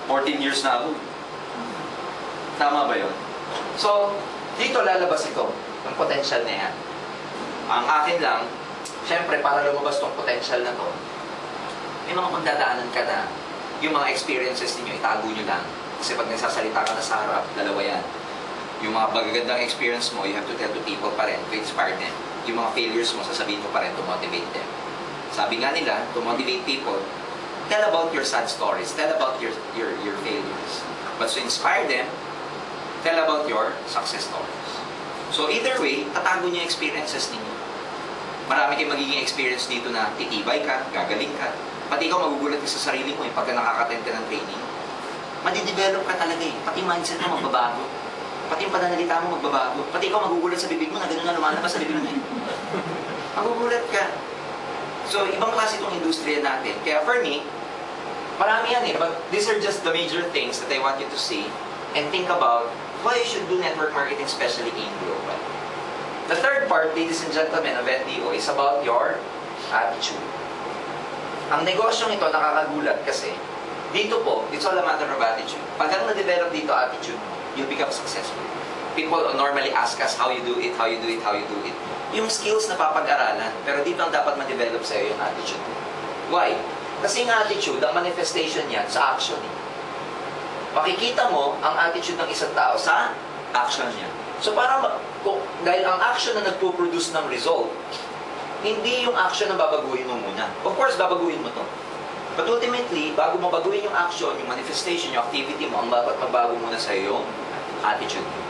14 years na ako. Tama ba yun? So, dito lalabas ito, ang potential na yan. Ang akin lang, syempre, para lumabas tong potential na to, may mga pagdadaanan ka na, yung mga experiences ninyo, itago nyo lang. Kasi pag nagsasalita ka na sa harap, dalawa yan. Yung mga magagandang experience mo, you have to tell to people pa rin, to inspire them. Yung mga failures mo, sasabihin mo pa rin to motivate them. Sabi nga nila, to motivate people, tell about your sad stories, tell about your failures. But to inspire them, tell about your success stories. So either way, tatago niyo yung experiences ninyo. Marami kayong magiging experience dito na titibay ka, gagaling ka. Pati ikaw magugulat ka sa sarili mo pagka nakaka-attend ka ng training. Madidevelop ka talaga eh. Pati mindset mo magbabago. Pati yung pananalita mo magbabago. Pati ikaw magugulat sa bibig mo na gano'n na lumalabas sa bibig mo eh. Magugulat ka. So, ibang klase itong industriya natin. Kaya for me, marami yan eh. But these are just the major things that I want you to see and think about why you should do network marketing, especially in global. The third part, ladies and gentlemen, of NDO is about your attitude. Ang negosyong ito nakakagulat kasi dito po, it's all a matter of attitude. Pag ang na-develop dito attitude, you'll become successful. People normally ask us how you do it, how you do it, how you do it. Yung skills na papag-aralan, pero dito ang dapat ma-develop sa'yo yung attitude. Why? Kasi yung attitude, ang manifestation niyan sa action. Makikita mo ang attitude ng isang tao sa action niya. So parang, dahil ang action na nagpo-produce ng result, hindi yung action na babaguhin mo muna. Of course, babaguhin mo to. But ultimately, bago mo baguhin yung action, yung manifestation, yung activity mo, ang dapat magbago muna sa iyo, attitude mo.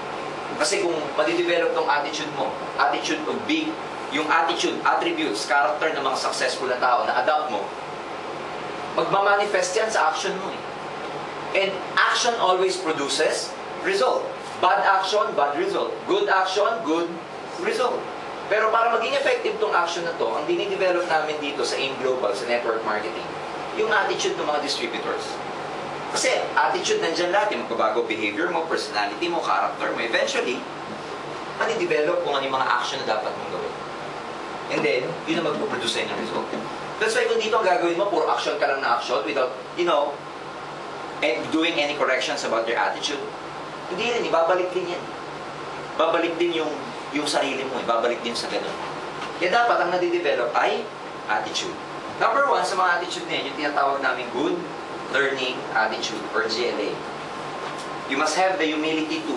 Kasi kung madidevelop tong attitude mo, attitude of big, yung attitude, attributes, character ng mga successful na tao na adapt mo, magmamanifest yan sa action mo eh. And action always produces result. Bad action, bad result. Good action, good result. Pero para maging effective tong action na to, ang dinidevelop namin dito sa AIM Global, sa network marketing, yung attitude ng mga distributors. Kasi attitude nandyan lahat, yung magbabago behavior mo, personality mo, character mo, eventually, madidevelop kung ano yung mga action na dapat mong gawin. And then, yun ang magpuproduce sa'yo ng result. That's why kung dito ang gagawin mo, puro action ka lang na action without, doing any corrections about your attitude, hindi rin, ibabalik din yan. Babalik din yung sarili mo, ibabalik din sa ganun. Kaya dapat ang nadidevelop ay attitude. Number one, sa mga attitude na yan, yung tinatawag namin good learning attitude or GLA. You must have the humility to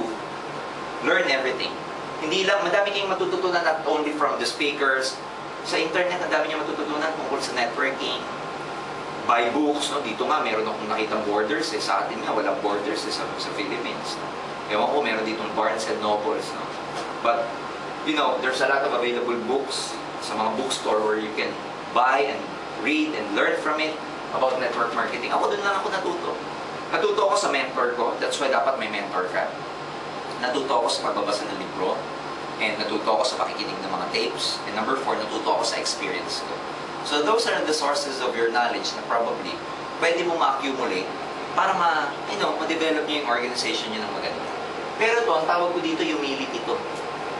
learn everything. Hindi lang, madami kayong matututunan not only from the speakers. Sa internet, ang dami niyo matututunan tungkol sa networking. Buy books, no? Dito nga, meron akong nakitang borders. Sa atin nga, walang borders sa Philippines. No? Ewan ko, meron ditong Barnes and Nobles. No? But you know, there's a lot of available books sa mga bookstore where you can buy and read and learn from it about network marketing. Ako doon lang ako natuto. Natuto ako sa mentor ko. That's why dapat may mentor ka. Natuto ako sa pagbabasa ng libro. And natuto ako sa pakikinig ng mga tapes. And number 4, natuto ako sa experience ko. So those are the sources of your knowledge na probably pwede mo ma-accumulate para ma-develop nyo yung organization nyo ng maganda. Pero ito, ang tawag ko dito, humility to.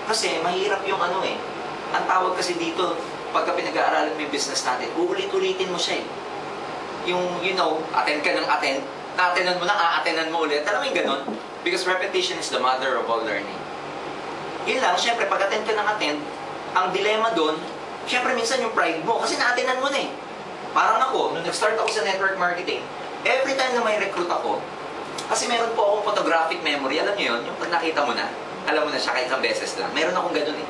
Kasi mahirap yung ang tawag kasi dito, pagka pinag-aaralan mo yung business natin, uulit-ulitin mo siya eh. Yung, attend ka ng attend, na-attendan mo lang, a-attendan mo ulit. Alam mo yung ganun? Because repetition is the mother of all learning. Yun lang, syempre, pag attend ka ng attend, ang dilema doon, syempre minsan yung pride mo, kasi na-attendan mo na eh. Parang ako, nung nag-start ako sa network marketing, every time na may recruit ako, kasi meron po akong photographic memory, alam niyo yun, yung pag nakita mo na, alam mo na siya kahit isang beses lang, meron akong ganun eh.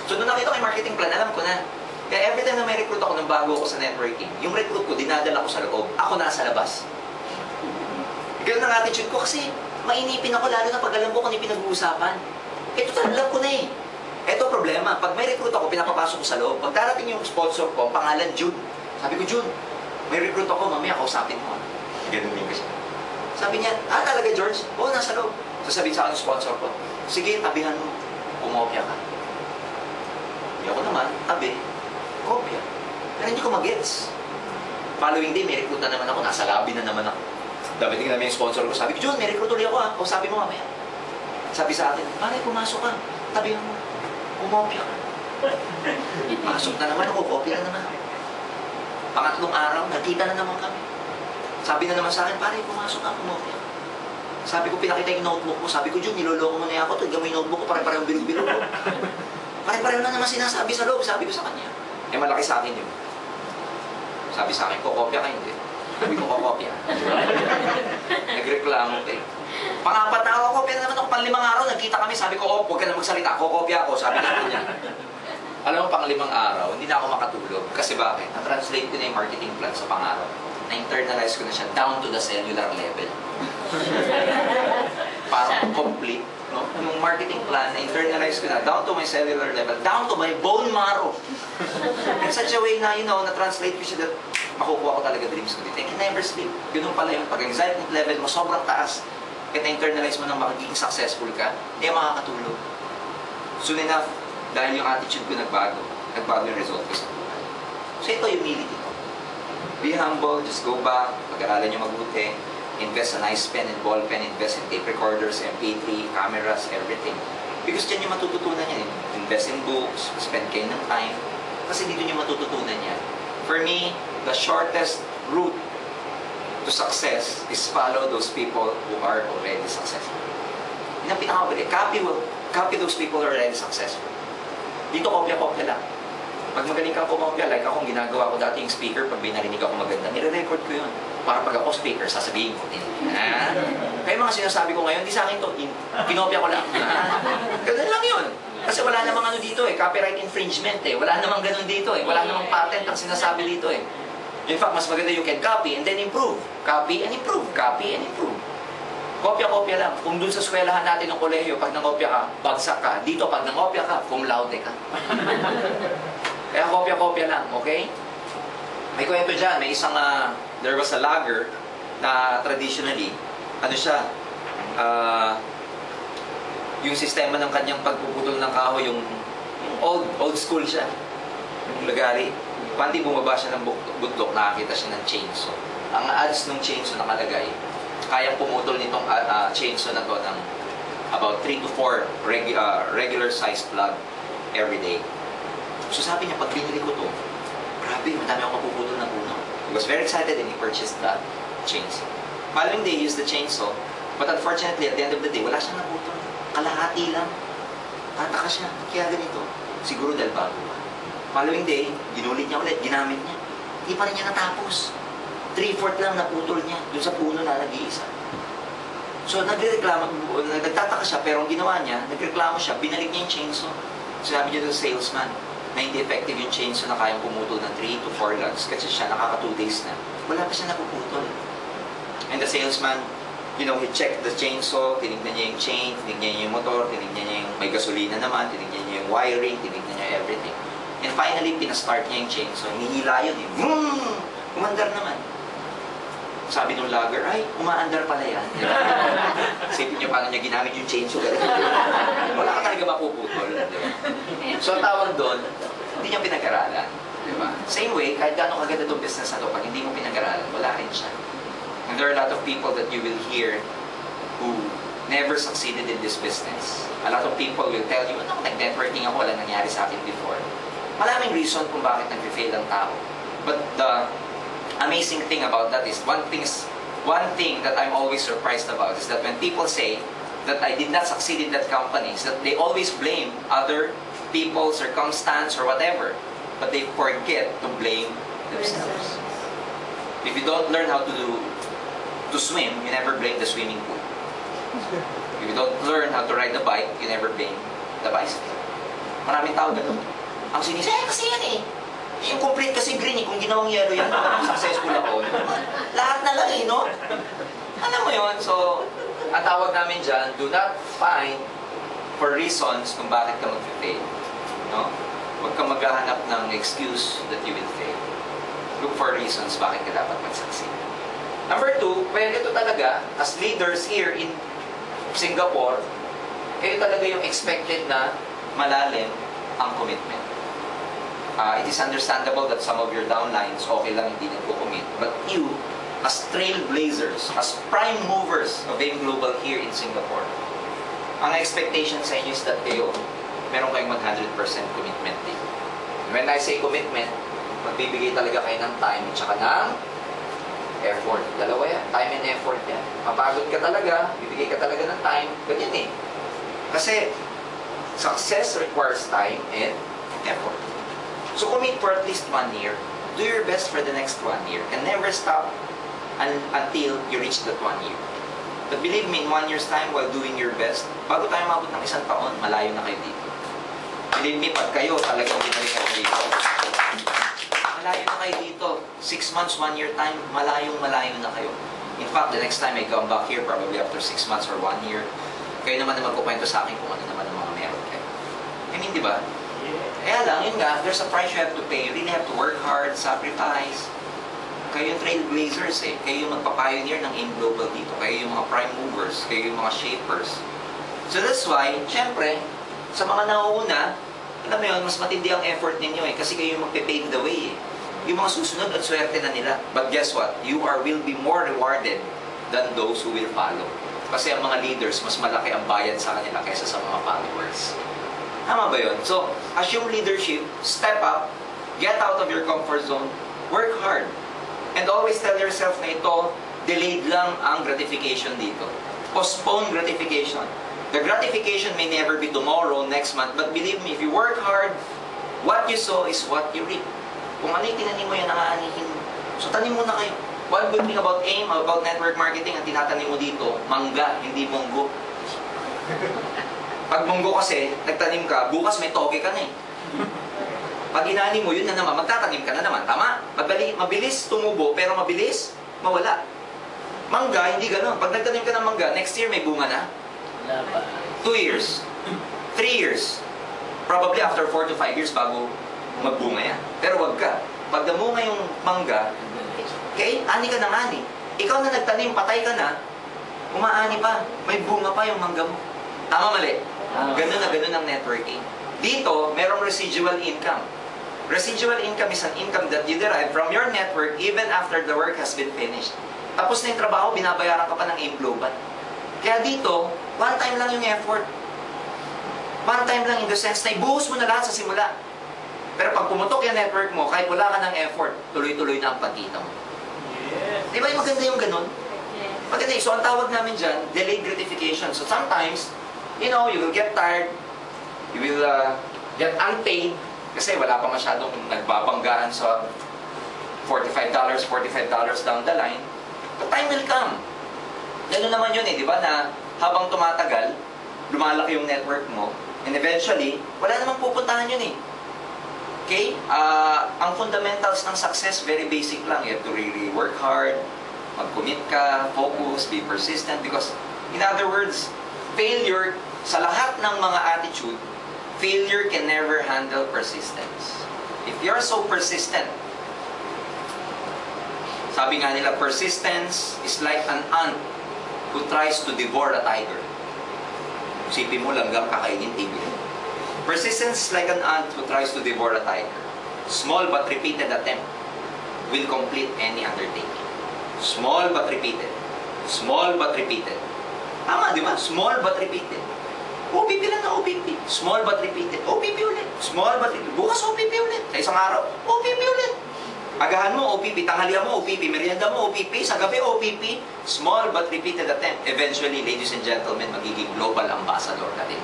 So nung nakita ko yung marketing plan, alam ko na. Kaya every time na may recruit ako nung bago ako sa networking, yung recruit ko, dinadala ko sa loob, ako nasa labas. Ganun ang attitude ko kasi mainipin ako lalo na pag alam ko kung ano yung pinag-uusapan. Ito alam ko na eh. Ito problema, pag may recruit ako, pinapapasok ko sa loob. Pag darating yung sponsor ko, pangalan June. Sabi ko, June, may recruit ako, mamaya kausapin mo. Ganun din kasi. Sabi niya, talaga George? Oo, nasa loob. Sasabihin sa akin ng sponsor ko, sige, tabihan mo, kumopya ka. Hindi ako naman, tabi, kopya. Pero hindi ko mag-gets. Following day, may recruit na naman ako, nasa lobby na naman ako. Dapat namin yung sponsor ko, sabi ko, June, may recruit ulit ako kausapin mo mamaya. Sabi sa akin, pare, pumasok ka, tabihan mo, kumopya ka. Pasok na naman ako, kopya na naman ako. Pangatlong araw, nakita na naman kami. Sabi na naman sa akin, pare, pumasok ka, kumopya. Sabi ko, pinakita yung notebook ko. Sabi ko, Jun, niloloko mo na ako. Tignan mo yung notebook ko, pare-pareho bilog-bilog ko. Pare-pareho na naman sinasabi sa loob. Sabi ko sa kanya. Eh, malaki sa akin yun. Sabi sa akin, kokopya ka, hindi. Sabi ko, kokopya. Nagreklamo ka eh. Pang-apat na ako, kopya na naman ako. Pang-5 araw, nagkita kami. Sabi ko, huwag ka na magsalita. Kokopya ako. Sabi na niya. Alam mo, pang-5 araw, hindi na ako makatulog. Kasi bakit? Na-translate ko na yung marketing plan sa pang-araw. Na-internalize ko na siya down to the cellular level. Parang complete, no? Yung marketing plan, na-internalize ko na down to my cellular level, down to my bone marrow. In such a way na, na-translate ko siya that makukuha ko talaga dreams ko dito. I can never sleep. Ganun pala yung pag-excitement level mo, sobrang taas. Kaya na-internalize mo na magiging successful ka, hindi ka makakatulog. Soon enough, dahil yung attitude ko nagbago yung result ko sa buhay. So ito, humility ko. Be humble, just go back, pag-aralan nyo mabuti, invest sa nice pen and ball pen, invest in tape recorders, MP3, cameras, everything. Because dyan yung matututunan yan. Invest in books, spend kayo ng time, kasi dito nyo matututunan yan. For me, the shortest route to success is follow those people who are already successful. Yun ang pinakabali. Copy those people who are already successful. Dito, kopya-kopya lang. Pag magaling kang kumopya, like akong ginagawa ko dati yung speaker, pag binarinig ako maganda, nire-record ko yun. Para pag ako speaker, sasabihin ko din. Kaya mga sinasabi ko ngayon, di sa akin to, kinopya ko lang. Ganun lang yun. Kasi wala namang dito copyright infringement Wala namang ganun dito Wala namang patent ang sinasabi dito In fact, mas maganda you can copy and then improve. Copy and improve. Copy and improve. Kopya-kopya lang. Kung dun sa eskwelahan natin ng kolehiyo, pag nangopya ka, bagsak ka. Dito, pag nangopya ka, cum laude ka. Kaya kopya-kopya lang, okay? May kwento dyan. May isang, there was a logger na traditionally, yung sistema ng kanyang pagpuputol ng kahoy, yung old school siya. Yung lagari. Pandi bumaba siya ng bundok, nakakita siya ng chainsaw. Ang odds ng chainsaw nakalagay, kayang pumutol nitong chainsaw na to ng about 3 to 4 regular sized plug every day. So sabi niya, pag binili ko to, grabe, madami akong mapuputol ng puno. He was very excited and he purchased that chainsaw. Following day, he used the chainsaw, but unfortunately, at the end of the day, wala siyang naputol. Kalahati lang. Tataka siya. Kaya ganito. Siguro dahil bago pa. Following day, ginulit niya ulit, ginamit niya. Hindi pa rin niya natapos. 3/4 lang naputol niya dun sa puno na nag-iisa. So, nagtataka siya, pero ang ginawa niya, nagreklamo siya, binalik niya yung chainsaw. Sabi niya sa salesman, na hindi effective yung chainsaw na kayang pumutol ng 3 to 4 logs kasi siya nakaka 2 days na. Wala pa siya napuputol. And the salesman, he checked the chainsaw, tinignan niya yung chain, tinignan niya yung motor, tinignan niya yung may gasolina naman, tinignan niya yung yung wiring, tinignan niya everything. And finally, pinastart niya yung chainsaw. Hinihila yun eh. Vroom! Umandar naman. Sabi nung logger, ay, umaandar pala yan. Isipin niyo paano niya ginamit yung chainsaw. Wala ka talaga mapuputol. Diba? So, ang tawag doon, hindi niya pinag-aralan. Diba? Same way, kahit gano'ng kaganda itong business na ito, pag hindi mo pinag-aralan, wala rin siya. And there are a lot of people that you will hear who never succeeded in this business. A lot of people will tell you, nag-networking ako, wala nangyari sa akin before. Maraming reason kung bakit nag-fail ang tao. But the amazing thing about that is, one thing that I'm always surprised about is that when people say that I did not succeed in that company, is that they always blame other people, circumstance, or whatever. But they forget to blame themselves. If you don't learn how to swim, you never blame the swimming pool. If you don't learn how to ride the bike, you never blame the bicycle. Maraming tao ganun. Ang sinis, kasi yan eh. Yung complete kasi green eh. Kung ginawang yellow yan, successful ako. Lahat na lang eh, no? Alam mo yun? So, ang tawag namin dyan, do not find for reasons kung bakit ka mag-fail. No? Huwag kang maghahanap ng excuse that you will fail. Look for reasons bakit ka dapat mag-succeed. Number 2, well, ito talaga, as leaders here in Singapore, kayo talaga yung expected na malalim ang commitment. It is understandable that some of your downlines, okay lang, hindi nagko-commit. But you, as trailblazers, as prime movers of AIM Global here in Singapore, ang expectation sa inyo is that kayo, meron kayong 100% commitment din. When I say commitment, magbibigay talaga kayo ng time at saka ng effort. Dalawa yan. Time and effort yan. Mapagod ka talaga, bibigay ka talaga ng time. Ganyan eh. Kasi, success requires time and effort. So commit for at least 1 year. Do your best for the next 1 year. And never stop until you reach that 1 year. But believe me, in 1 year's time, while doing your best, bago tayo mabot ng 1 taon, malayo na kayo dito. Believe me, pag kayo talagang binalik kayo dito, malayo na kayo dito. 6 months, 1 year time, malayo na kayo. In fact, the next time I come back here, probably after 6 months or 1 year, kayo naman na magkukwento sa akin kung ano naman ang mga meron kayo. I mean, di ba? Kaya lang, yun nga, there's a price you have to pay. You really have to work hard, sacrifice. Kayo yung trailblazers eh. Kayo yung magpa-pioneer ng AIM Global dito. Kayo yung mga prime movers. Kayo yung mga shapers. So that's why, syempre, sa mga nauuna, alam mo yun, mas matindi ang effort ninyo eh. Kasi kayo yung magpe-pave the way eh. Yung mga susunod at swerte na nila. But guess what? You will be more rewarded than those who will follow. Kasi ang mga leaders, mas malaki ang bayad sa kanila kaysa sa mga followers. Tama ba yun? So, assume leadership, step up, get out of your comfort zone, work hard. And always tell yourself na ito, delayed lang ang gratification dito. Postpone gratification. The gratification may never be tomorrow, next month, but believe me, if you work hard, what you sow is what you reap. Kung ano yung tinanim mo yan, nakaanihin mo. So, tanim mo na kayo. One good thing about AIM, about network marketing, ang tinatanim mo dito, mangga, hindi munggo. Pag munggo kasi, nagtanim ka, bukas may toke ka na eh. Pag inani mo, yun na naman, magtatanim ka na naman. Tama? Mabilis tumubo, pero mabilis mawala. Mangga, hindi gano'n. Pag nagtanim ka ng mangga, next year may bunga na. 2 years. 3 years. Probably after 4 to 5 years bago magbunga yan. Pero wag ka. Pag namunga yung mangga, okay, ani ka ng ani. Ikaw na nagtanim, patay ka na, umaani pa. May bunga pa yung mangga mo. Tama, mali? Ganun ang networking. Dito, merong residual income. Residual income is an income that you derive from your network even after the work has been finished. Tapos na yung trabaho, binabayaran ka pa ng AIM Global. Kaya dito, one time lang yung effort. One time lang in the sense na ibuhos mo na lahat sa simula. Pero pag pumutok yung network mo, kahit wala ka ng effort, tuloy-tuloy na ang pagkita mo. Di ba yung maganda yung ganun? Maganda. So ang tawag namin dyan, delayed gratification. So sometimes, you know, you will get tired, you will get unpaid, kasi wala pa masyadong nagbabanggaan sa $45 down the line. But time will come. Gano'n naman yun eh, di ba, na habang tumatagal, lumalaki yung network mo, and eventually, wala namang pupuntahan yun eh. Okay? Ang fundamentals ng success, very basic lang. You have to really work hard, mag-commit ka, focus, be persistent, because, in other words, failure sa lahat ng mga attitude, failure can never handle persistence. If you're so persistent, sabi nga nila, persistence is like an ant who tries to devour a tiger. Sipin mo langgang kakainin tigre. Persistence is like an ant who tries to devour a tiger. Small but repeated attempt will complete any undertaking. Small but repeated. Small but repeated. Tama, di ba? Small but repeated. OPP lang na OPP. Small but repeated. OPP ulit. Small but repeated. Bukas OPP ulit. Sa isang araw, OPP ulit. Agahan mo, OPP. Tanghalian mo, OPP. Merienda mo, OPP. Sa gabi, OPP. Small but repeated attempt. Eventually, ladies and gentlemen, magiging global ambassador ka din.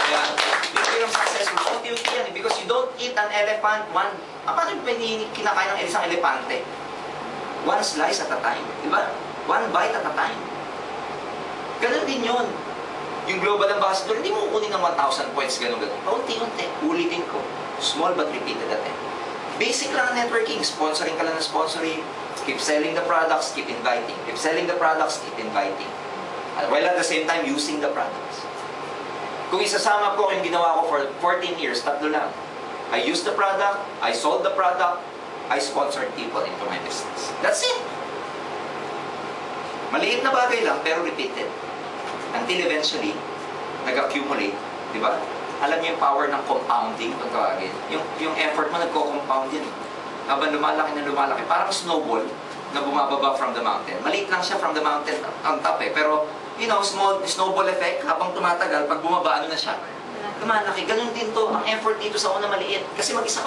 Kaya, yung successful, unti-unti yan. Because you don't eat an elephant one... Paano yung kinakain ng isang elepante? One slice at a time. Diba? One bite at a time. Ganun din yun. Yung global ambassador, hindi mo kukunin ng 1,000 points, ganun-ganun. Paunti-unti. Ulitin ko. Small but repeated attempt. Basic lang ang networking. Sponsoring ka lang ng sponsoring. Keep selling the products, keep inviting. Keep selling the products, keep inviting. While at the same time, using the products. Kung isasama ko yung ginawa ko for 14 years, tatlo lang. I used the product, I sold the product, I sponsored people into my business. That's it. Maliit na bagay lang, pero repeated. Until eventually, nag-accumulate. Di ba? Alam niyo yung power ng compounding, kung tawagin. Yung effort mo, nagko-compound yan. Habang lumalaki na lumalaki, parang snowball na bumababa from the mountain. Maliit lang siya from the mountain on top eh. Pero, you know, small snowball effect, habang tumatagal, pag bumaba, ano na siya? Lumalaki. Ganun din to. Ang effort dito sa una maliit. Kasi mag-isa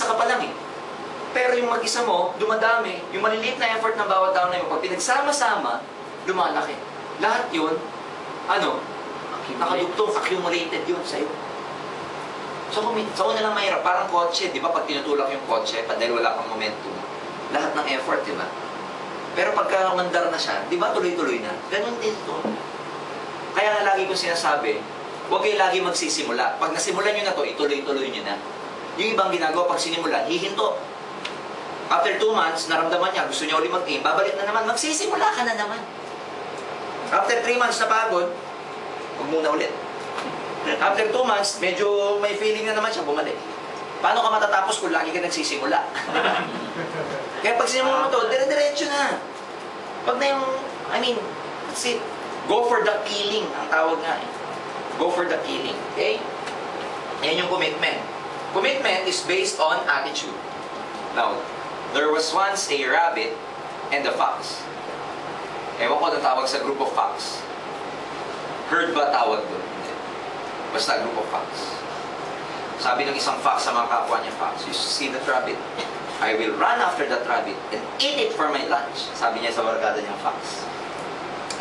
ka pa lang eh. Pero yung mag-isa mo, dumadami. Yung maliliit na effort ng bawat tao na yun, pag pinagsama-sama, lumalaki. Lahat yun, nakadugtong, accumulated yun sa'yo. So, sa una lang mahirap, parang kotse, di ba? Pag tinutulak yung kotse, dahil wala kang momentum, lahat ng effort, di ba? Pero pagka mandar na siya, di ba tuloy-tuloy na? Ganun din to. Kaya nga lagi kong sinasabi, huwag kayo lagi magsisimula. Pag nasimulan nyo na to, ituloy-tuloy nyo na. Yung ibang ginagawa, pag sinimulan, hihinto. After 2 months, naramdaman niya, gusto niya ulit mag-aim, babalik na naman, magsisimula ka na naman. After 3 months na pagod, huwag muna ulit. After 2 months, medyo may feeling na naman siya, bumalik. Paano ka matatapos kung lagi ka nagsisimula? Kaya pag sinimulan mo to, dire-diretso na. Pag na yung, that's it. Go for the killing, ang tawag nga eh. Go for the killing. Okay? Yan yung commitment. Commitment is based on attitude. Now, there was once a rabbit and a fox. Ewan ko na tawag sa group of fox. Herd ba tawag doon? Hindi. Basta group of fox. Sabi ng isang fox sa mga kapwa niya fox, you see that rabbit? I will run after that rabbit and eat it for my lunch. Sabi niya sa barkada niyang fox.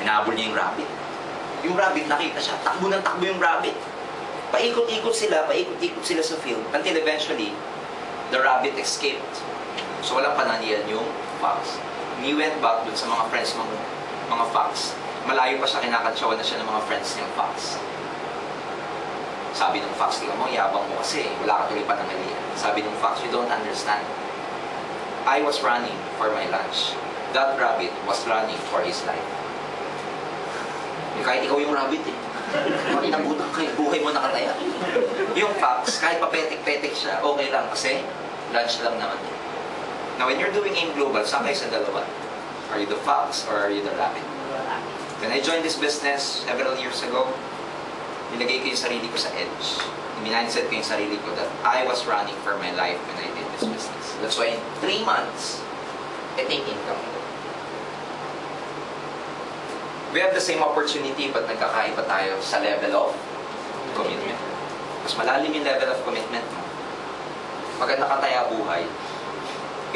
Hinahabol niya yung rabbit. Yung rabbit, nakita siya. Takbo ng takbo yung rabbit. Paikot-ikot sila sa field until eventually, the rabbit escaped. So walang pananian yung fox. He went back dun sa mga friends mga fox. Malayo pa siya, kinakantsawan na siya ng mga friends niyang fox. Sabi ng fox, tingnan mo, yabang mo kasi, wala ka tuloy panangalian. Sabi ng fox, you don't understand. I was running for my lunch. That rabbit was running for his life. Kahit ikaw yung rabbit eh. Pag inabutan ka, buhay mo nakataya. Yung fox, kahit papetik-petik siya, okay lang kasi lunch lang naman. Now, when you're doing AIM Global, saan kayo sa dalawa? Are you the fox or are you the rabbit? When I joined this business several years ago, nilagay ko yung sarili ko sa edge. Minandset ko yung sarili ko that I was running for my life when I did this business. That's why in 3 months, I take income. We have the same opportunity but nagkakaiba tayo sa level of commitment. Mas malalim yung level of commitment mo. Pag nakataya buhay,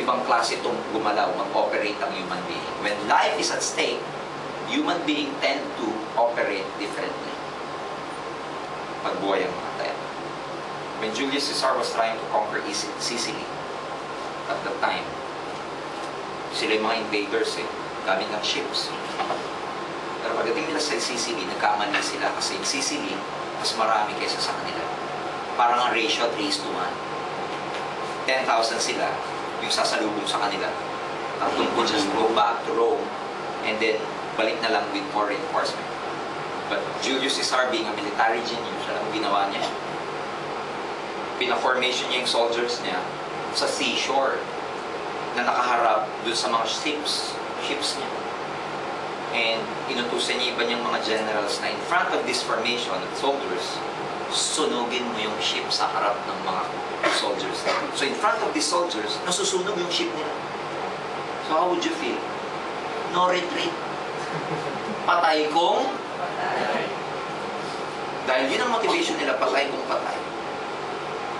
ibang klase itong gumalaw, mag-operate ang human being. When life is at stake, human being tend to operate differently. Pag buhay ang nakataya. When Julius Caesar was trying to conquer Sicily, at that time, sila yung mga invaders gamit ng ships. Pero pagdating nila sa Sicily, nagkamali sila kasi yung Sicily, mas marami kaysa sa kanila. Parang ang ratio 3:1. 10,000 sila, yung sasalubong sa kanila. Ang tungkol just go back to Rome, and then balik na lang with more reinforcement. But Julius Caesar, being a military genius, alam mo ginawa niya? Pina-formation niya yung soldiers niya sa seashore na nakaharap dun sa mga ships niya. And inutusan niya iba niyang mga generals na in front of this formation of soldiers, sunugin mo yung ship sa harap ng mga soldiers. So in front of these soldiers, nasusunog yung ship nila. So how would you feel? No retreat. Patay kong dahil yun ang motivation nila, patay kung patay.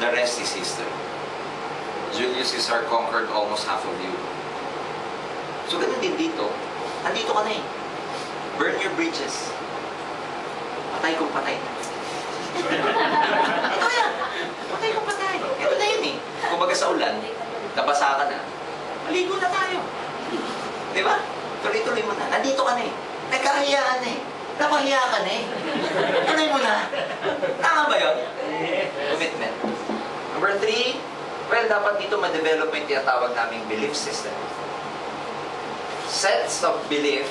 The rest is history. Julius Caesar conquered almost half of Europe. So ganun din dito. Nandito ka na eh. Burn your bridges. Patay kung patay na. Ito yan. Patay kung patay. Ito na yun eh. Kung baga sa ulan, nabasa ka na, maligo na tayo. Di ba? Tuloy-tuloy mo na. Nandito ka na eh. Nagkahiyaan na eh. Napahiya ka na eh. Tuloy mo na. Tama ba yun? Commitment. Number 3, well, dapat dito ma-develop yung tinatawag naming belief system. Sets of belief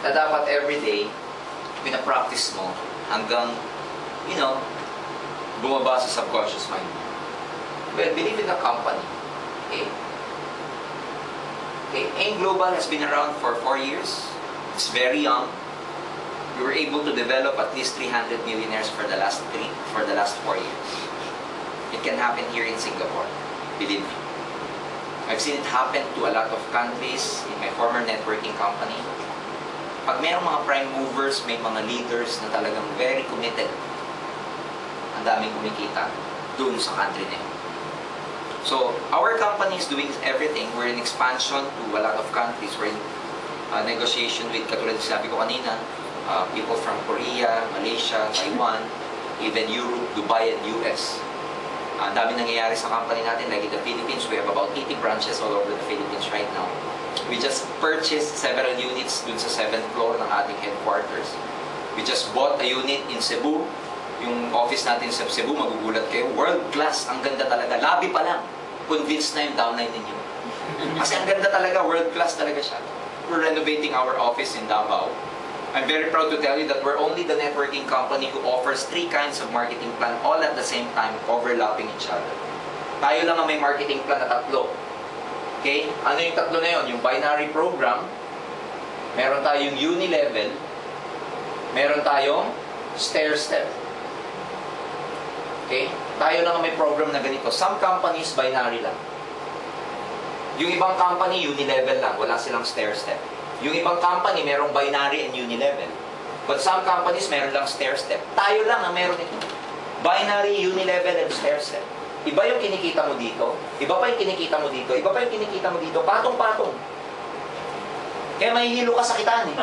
na dapat everyday pinapractice mo hanggang, you know, bumaba sa subconscious mind. Well, believe in the company. Okay? Okay, AIM Global has been around for 4 years. It's very young. We were able to develop at least 300 millionaires for the last 4 years. It can happen here in Singapore. Believe me. I've seen it happen to a lot of countries in my former networking company. Pag mayroong mga prime movers, may mga leaders na talagang very committed, ang daming kumikita dun sa country na yun. So, our company is doing everything. We're in expansion to a lot of countries. We're in negotiation with, katulad sabi ko kanina, people from Korea, Malaysia, Taiwan, even Europe, Dubai, and US. Ang dami nangyayari sa company natin, like in the Philippines, we have about 80 branches all over the Philippines right now. We just purchased several units dun sa 7th floor ng ating headquarters. We just bought a unit in Cebu. Yung office natin sa Cebu, magugulat kayo, world class, ang ganda talaga. Lobby pa lang, convinced na yung downline ninyo. Kasi ang ganda talaga, world class talaga siya. We're renovating our office in Davao. I'm very proud to tell you that we're only the networking company who offers 3 kinds of marketing plan all at the same time, overlapping each other. Tayo lang ang may marketing plan na 3. Okay? Ano yung 3 na yun? Yung binary program, meron tayong uni-level, meron tayong stair-step. Okay? Tayo lang ang may program na ganito. Some companies, binary lang. Yung ibang company, uni-level lang. Wala silang stair-step. Yung ibang company, merong binary and uni-level. But some companies, meron lang stair-step. Tayo lang ang meron ito. Binary, uni-level, and stair-step. Iba yung kinikita mo dito. Iba pa yung kinikita mo dito. Iba pa yung kinikita mo dito. Patong-patong. Kaya mahihilo ka sa kitaan eh.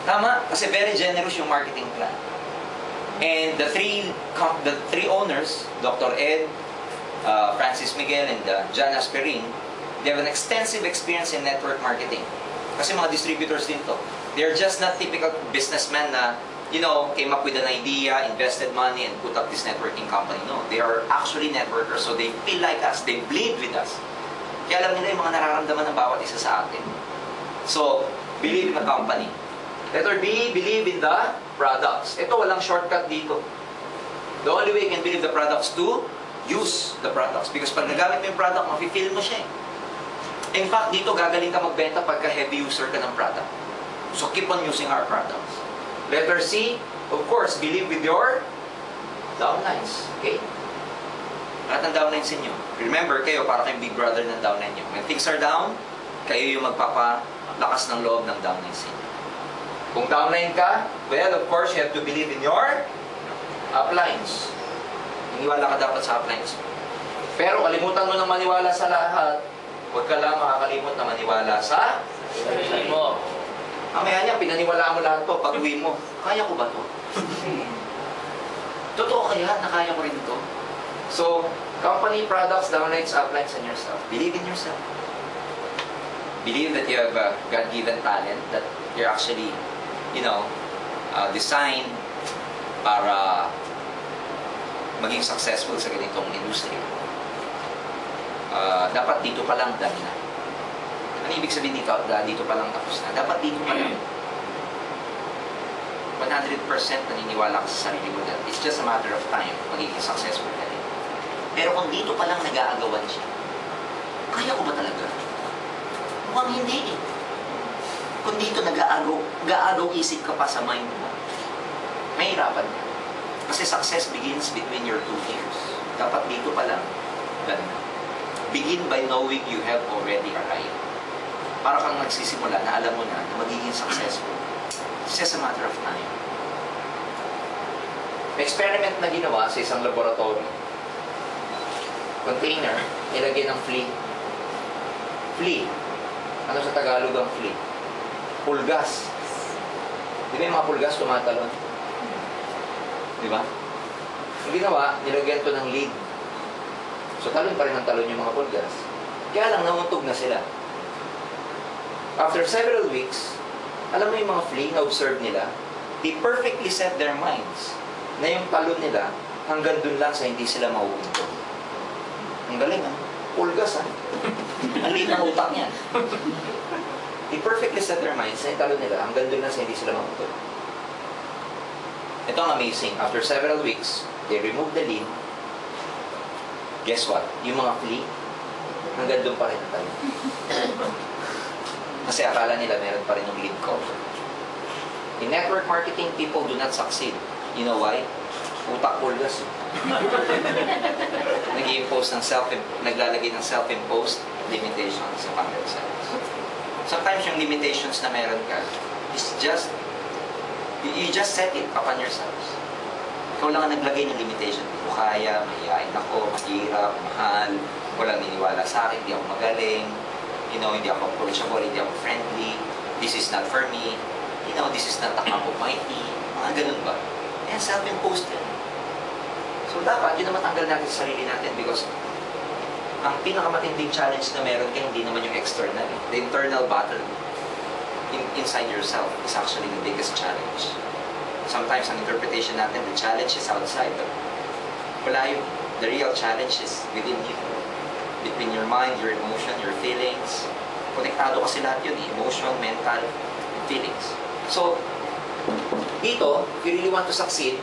Tama? Kasi very generous yung marketing plan. And the three owners, Dr. Ed, Francis Miguel, and John Asperin, they have an extensive experience in network marketing. Kasi mga distributors din to. They're just not typical businessmen na, you know, came up with an idea, invested money, and put up this networking company. No, they are actually networkers, so they feel like us, they bleed with us. Kaya alam nila yung mga nararamdaman ng bawat isa sa atin. So, believe in the company. Letter B, believe in the products. Ito, walang shortcut dito. The only way you can believe the products to use the products. Because pag nagamit mo yung product, mafe-feel mo siya eh. In fact, dito gagaling ka magbenta pagka heavy user ka ng product. So keep on using our products. Letter C, of course, believe with your downlines. Okay? Lahat ng downlines inyo. Remember, kayo para kayong big brother ng downline nyo. When things are down, kayo yung magpapalakas ng loob ng downlines inyo. Kung downline ka, well, of course, you have to believe in your uplines. Maniwala ka dapat sa uplines. Pero kalimutan mo nang maniwala sa lahat. Huwag ka lang makakalimot na maniwala sa sarili mo. Mamaya niya, pinaniwalaan mo lahat to, pag-uwi mo, kaya ko ba to? Totoo kaya na kaya ko rin to? So, company, products, downlines, uplines, and yourself. Believe in yourself. Believe that you have a God-given talent, that you're actually, you know, designed para maging successful sa ganitong industry. Dapat dito pa lang dami na. Ano ibig sabihin dito? Dito pa lang tapos na. Dapat dito pa lang. naniniwala ka sa sarili mo na it's just a matter of time magiging successful ka rin. Pero kung dito pa lang nag-aagawan siya, kaya ko ba talaga? Mukhang hindi eh. Kung dito nag-aagaw isip ka pa sa mind mo, mahirapan ka. Kasi success begins between your two ears. Dapat dito pa lang, ganda. Begin by knowing you have already arrived. Para kang nagsisimula na alam mo na magiging successful. It's just a matter of time. May experiment na ginawa sa isang laboratory. Container, ilagay ng flea. Flea. Ano sa Tagalog ang flea? Pulgas. Di ba yung mga pulgas tumatalon? Di ba? Ang ginawa, nilagyan to ng lead. So talon pa rin ang talon yung mga pulgas. Kaya lang, nauntog na sila. After several weeks, alam mo yung mga flea na observe nila, they perfectly set their minds na yung talon nila hanggang dun lang sa hindi sila mauuntog. Ang galing ha? Pulgas ha? Ang liit ng utak niyan. They perfectly set their minds na yung talon nila hanggang dun lang sa hindi sila mauuntog. Ito ang amazing. After several weeks, they remove the lead. Guess what? Yung mga flea, hanggang doon pa rin ang talon. Kasi akala nila meron pa rin yung lead cover. In network marketing, people do not succeed. You know why? Utak pulgas. Naglalagay ng self-imposed limitations sa themselves. Sometimes yung limitations na meron ka is just you just set it upon yourselves. Ikaw lang ang naglagay ng limitation. Hindi ko kaya, mahihain ako, mahirap, mahal, walang niniwala sa akin, hindi ako magaling, hindi ako approachable, hindi ako friendly, this is not for me, this is not a cup of my tea, mga ganun ba? Ayan, self-imposed yan. So dapat, yun na matanggal natin sa sarili natin because ang pinakamatinding challenge na meron ka, hindi naman yung external. The internal battle inside yourself is actually the biggest challenge. Sometimes ang interpretation natin, the challenge is outside. But wala yun. The real challenge is within you. Between your mind, your emotion, your feelings. Konektado kasi lahat yun. Emotion, mental, feelings. So, dito, if you really want to succeed,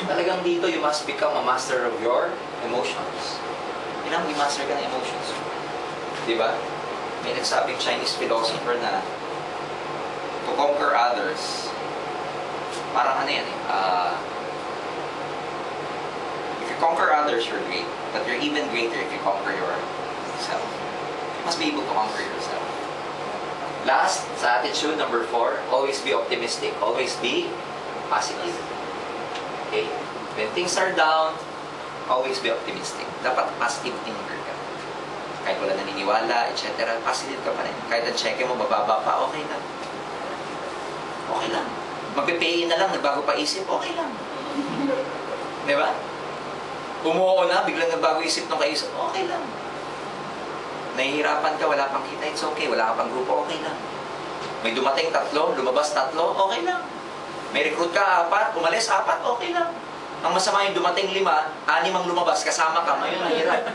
talagang dito you must become a master of your emotions. Kailangan i-master ka ng emotions. Diba? May nagsabing Chinese philosopher na to conquer others, parang ano yan if you conquer others, you're great. But you're even greater if you conquer yourself. You must be able to conquer yourself. Last, sa attitude, number 4, always be optimistic. Always be positive. Okay? When things are down, always be optimistic. Dapat positive thinker ka. Kahit wala naniniwala, etc., positive ka pa rin. Kahit ang cheque mo, bababa pa, okay lang. Okay lang. Magpe-pay na lang, nagbago pa isip, okay lang. Di ba? Umuo na, biglang nagbago isip nung kaisip, okay lang. Nahihirapan ka, wala pang kita, it's okay. Wala ka pang grupo, okay lang. May dumating 3, lumabas 3, okay lang. May recruit ka 4, umalis 4, okay lang. Ang masama yung dumating 5, 6 ang lumabas, kasama ka, ngayon mahirap.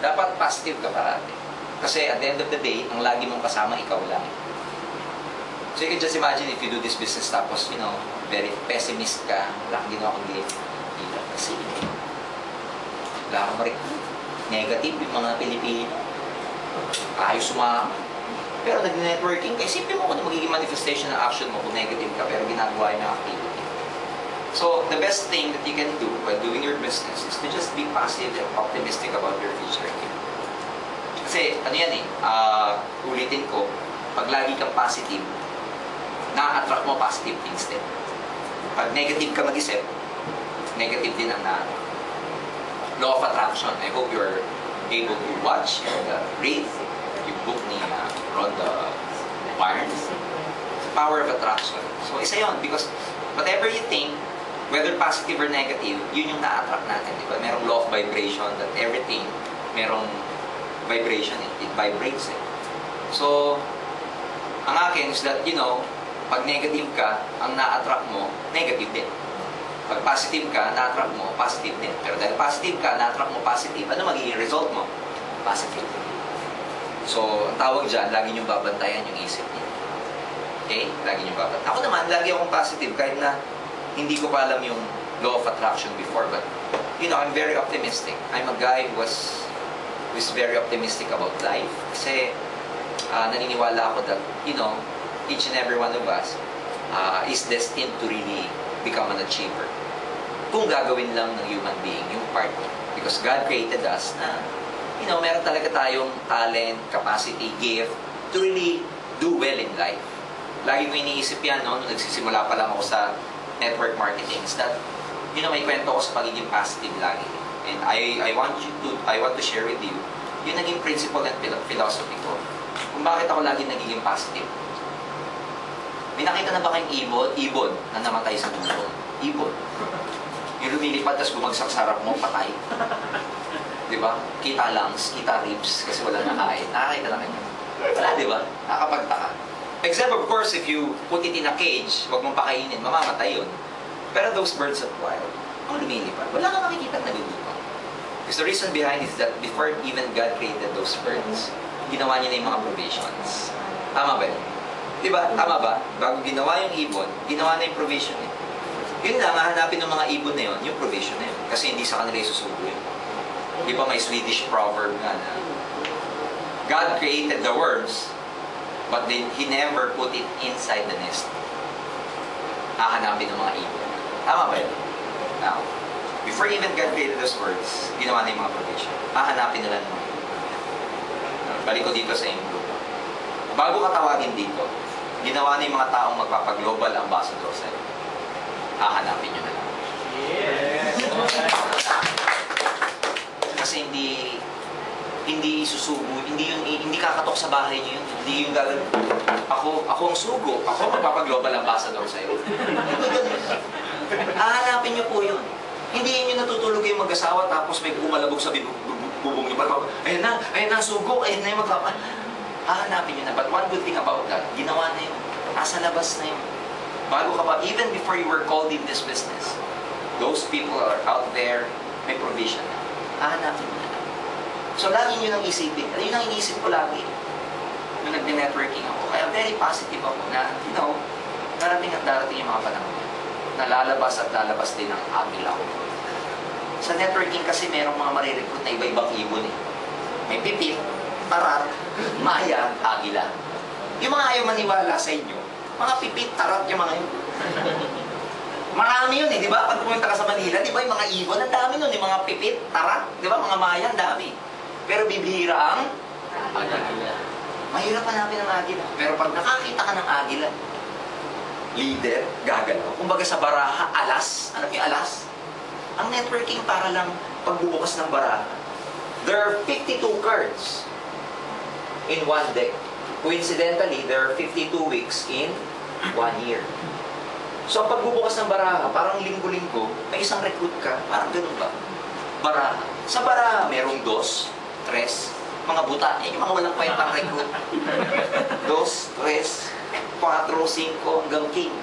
Dapat positive ka parati. Kasi at the end of the day, ang lagi mong kasama, ikaw lang. So you can just imagine if you do this business tapos, very pessimist ka, wala kang ginawa kundi hirap kasi. Wala kang ma-recruit. Negative yung mga Pilipino. Ayos sumama. Pero nag-networking ka, isipin mo kung magiging manifestation ng action mo kung negative ka pero ginagawa yung activity. So the best thing that you can do while doing your business is to just be positive and optimistic about your future. Kasi ano yan ulitin ko, pag lagi kang positive, na-attract mo positive things din. Pag negative ka mag-isip, negative din ang law of attraction. I hope you're able to watch and read yung book ni Rhonda Byrne, The Power of Attraction. So isa yun, because whatever you think, whether positive or negative, yun yung na-attract natin. Diba? Merong law of vibration that everything, merong vibration, it vibrates. So, ang akin is that, pag negative ka, ang na-attract mo, negative din. Pag positive ka, na-attract mo, positive din. Pero dahil positive ka, na-attract mo positive, ano magiging result mo? Positive. So, ang tawag dyan, lagi niyong babantayan yung isip niyo. Okay? Lagi nyo ba? Ako naman, lagi akong positive kahit na hindi ko pa alam yung law of attraction before. But, you know, I'm very optimistic. I'm a guy who's very optimistic about life. Kasi, naniniwala ako that, you know, each and every one of us is destined to really become an achiever. Kung gagawin lang ng human being yung part. Because God created us na, you know, meron talaga tayong talent, capacity, gift to really do well in life. Lagi ko iniisip yan, no? Nung nagsisimula pa lang ako sa network marketing, is that, you know, may kwento ko sa pagiging positive lagi. And I want to share with you yung naging principle and philosophy ko. Kung bakit ako lagi nagiging positive. May nakita na ba kayong ibon na namatay sa mundo? Ibon. Yung lumilipad, tapos bumagsak sa harap mo, patay. Diba? Kita lungs, kita ribs, kasi wala nakain. Nakakita na kayo. Wala, diba? Nakakapagtaka. Except, of course, if you put it in a cage, huwag mong pakainin, mamamatay yun. Pero those birds of wild, ang lumilipad, wala kang makikita na lumilipad. Because the reason behind is that before even God created those birds, ginawa niya na yung mga provisions. Tama ba yun? Diba? Tama ba? Bago ginawa yung ibon, ginawa na yung provision eh. Yun lang, hahanapin ng mga ibon na yun, yung provision na yun. Kasi hindi sa kanila isusubo yun. Di ba may Swedish proverb nga na, God created the worms, but He never put it inside the nest. Hahanapin ng mga ibon. Tama ba yun? Now, before even God created those words, ginawa na yung mga provision. Hahanapin nila ng mga ibon. Balik ko dito sa inyong grupo. Bago ka tawagin dito, ginawa na yung mga taong magpapaglobal ambassador sa iyo. Hahanapin nyo na lang. Yes! Kasi hindi susubo, hindi kakatok sa bahay niyo yun. Hindi yung gagawin. Ako ang sugo. Ako magpapaglobal ambassador sa iyo. Hahanapin niyo po yun. Hindi yun yung natutulog yung mag-asawa tapos may umalabog sa bubong niyo. Ayan na, sugo, ayan na yung hahanapin niyo na. But one good thing about that, ginawa na yun. Nasa labas na yun. Bago ka pa, even before you were called in this business, those people are out there, may provision na. Hahanapin niyo na. So, lagi nyo nang isipin. Yun ang iniisip ko lagi. Nung nag-networking ako. Kaya very positive ako na, you know, darating at darating yung mga panahon. Na lalabas at lalabas din ang agila ko. Sa networking kasi merong mga marirecruit na iba-ibang ibon eh. May pipit, tarat, maya, agila. Yung mga ayaw maniwala sa inyo, mga pipit, tarat yung mga yun. Marami yun eh, di ba? Pag pumunta ka sa Manila, di ba yung mga ibon, ang dami nun, yung mga pipit, tarat, di ba? Mga maya, ang dami. Pero bibihira ang agila. Mahirap hanapin ang agila. Pero pag nakakita ka ng agila, leader, gagalaw. Kumbaga sa baraha, alas. Ano yung alas? Ang networking para lang pagbubukas ng baraha. There are 52 cards in one deck. Coincidentally, there are 52 weeks in 1 year. So, ang pagbubukas ng baraha, parang linggo-linggo, may isang recruit ka, parang ganun ba? Baraha. Sa baraha, merong 2, 3, mga buta, yung mga walang kwentang recruit. 2, 3, 4, 5, hanggang king.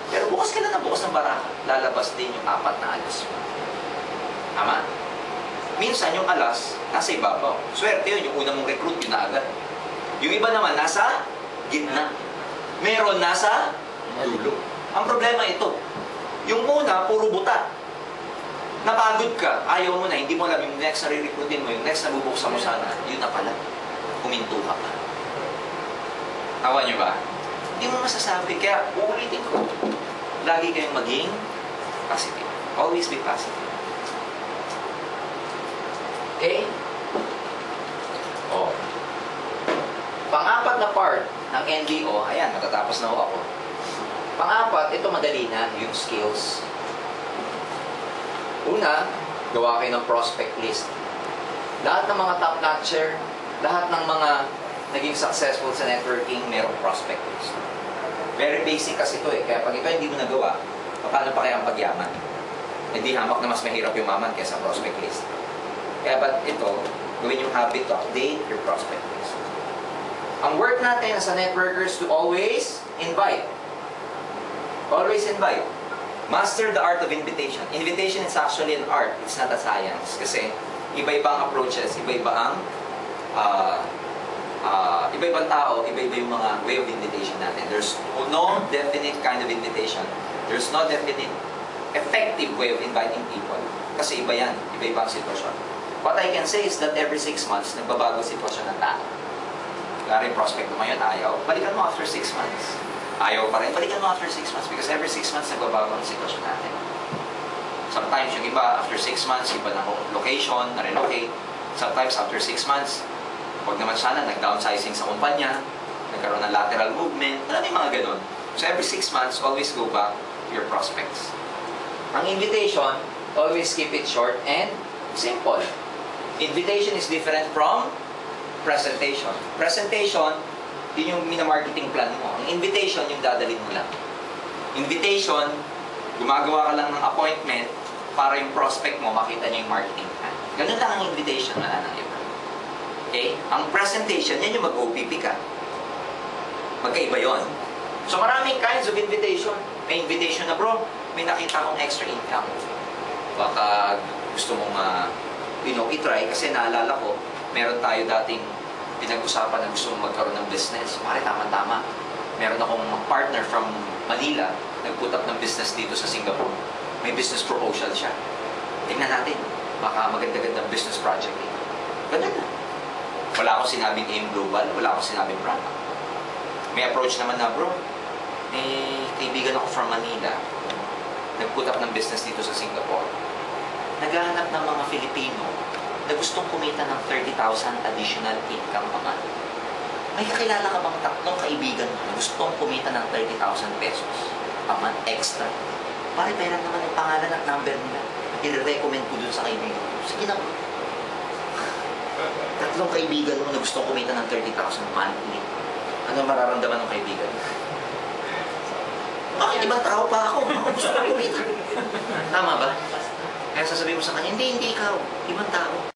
Pero bukas ka na bukas ng baraha, lalabas din yung 4 na alas. Tama? Minsan yung alas, nasa ibabaw. Swerte yun, yung una mong recruit, yun na agad. Yung iba naman, nasa gitna. Meron nasa dulo. Ang problema ito, yung una, puro buta. Napagod ka, ayaw mo na, hindi mo alam yung next na re-recruitin mo, yung next na bubuksan mo sana, yun na pala, huminto ka pa. Tawa niyo ba? Hindi mo masasabi, kaya uulitin ko, lagi kayong maging positive. Always be positive. Okay? Oh. Pang-apat na part ng NDO, ayan, matatapos na ako. Pang-apat, ito madali na, yung skills. Una, gawa kayo ng prospect list. Lahat ng mga top notcher, lahat ng mga naging successful sa networking, merong prospect list. Very basic kasi ito eh. Kaya pag ito hindi mo nagawa, paano pa kaya ang pagyaman? Hindi hamak na mas mahirap yung maman kaysa prospect list. Kaya ba't ito, gawin yung habit to update your prospect list. Ang work natin as a networkers to always invite. Always invite. Master the art of invitation. Invitation is actually an art. It's not a science. Kasi iba-ibang approaches, iba-iba ang iba-ibang tao, iba-iba yung mga way way of invitation natin. There's no definite kind of invitation. There's no definite effective way of inviting people. Kasi iba yan. Iba-iba ang sitwasyon. What I can say is that every 6 months, nagbabago ang sitwasyon ng tao. Kaya rin prospect mo ngayon, ayaw. Balikan mo after 6 months. Ayaw pa rin. Balikan mo after 6 months because every 6 months, nagbabago ang sitwasyon natin. Sometimes yung iba, after 6 months, iba na location, na-relocate. Sometimes after 6 months, huwag naman sana, nag-downsizing sa kumpanya, nagkaroon ng lateral movement, alam yung mga ganun. So every 6 months, always go back to your prospects. Ang invitation, always keep it short and simple. Invitation is different from presentation. Presentation, yun yung mina-marketing plan mo. Ang invitation, yung dadalhin mo lang. Invitation, gumagawa ka lang ng appointment para yung prospect mo makita niya yung marketing plan. Ganun lang ang invitation, wala nang iba. Okay? Ang presentation, yan yung mag-OPP ka. Magkaiba yun. So maraming kinds of invitation. May invitation na, bro, may nakita akong extra income. Baka gusto mong i-try kasi naalala ko, meron tayo dating pinag-usapan na gusto mong magkaroon ng business. Mari, tama-tama. Meron akong partner from Manila, nag-put up ng business dito sa Singapore. May business proposal siya. Tingnan natin. Baka maganda-gandang business project dito. Ganun na. Wala akong sinabing aim global, wala akong sinabing brand. May approach naman na, bro, may kaibigan ako from Manila. Nag-put up ng business dito sa Singapore. Naghahanap ng mga Filipino na gustong kumita ng 30,000 additional income a month. May kakilala ka bang tatlong kaibigan mo na gustong kumita ng 30,000 pesos a month extra? Pare, pera naman yung pangalan at number nila. I-recommend ko dun sa kaibigan ko. Sige na. Tatlong kaibigan mo na gustong kumita ng 30,000 monthly. Ano mararamdaman ng kaibigan? Bakit ibang tao pa ako? Ako gusto ko kumita. Tama ba? Kaya sasabihin mo sa kanya, hindi ikaw. Ibang tao.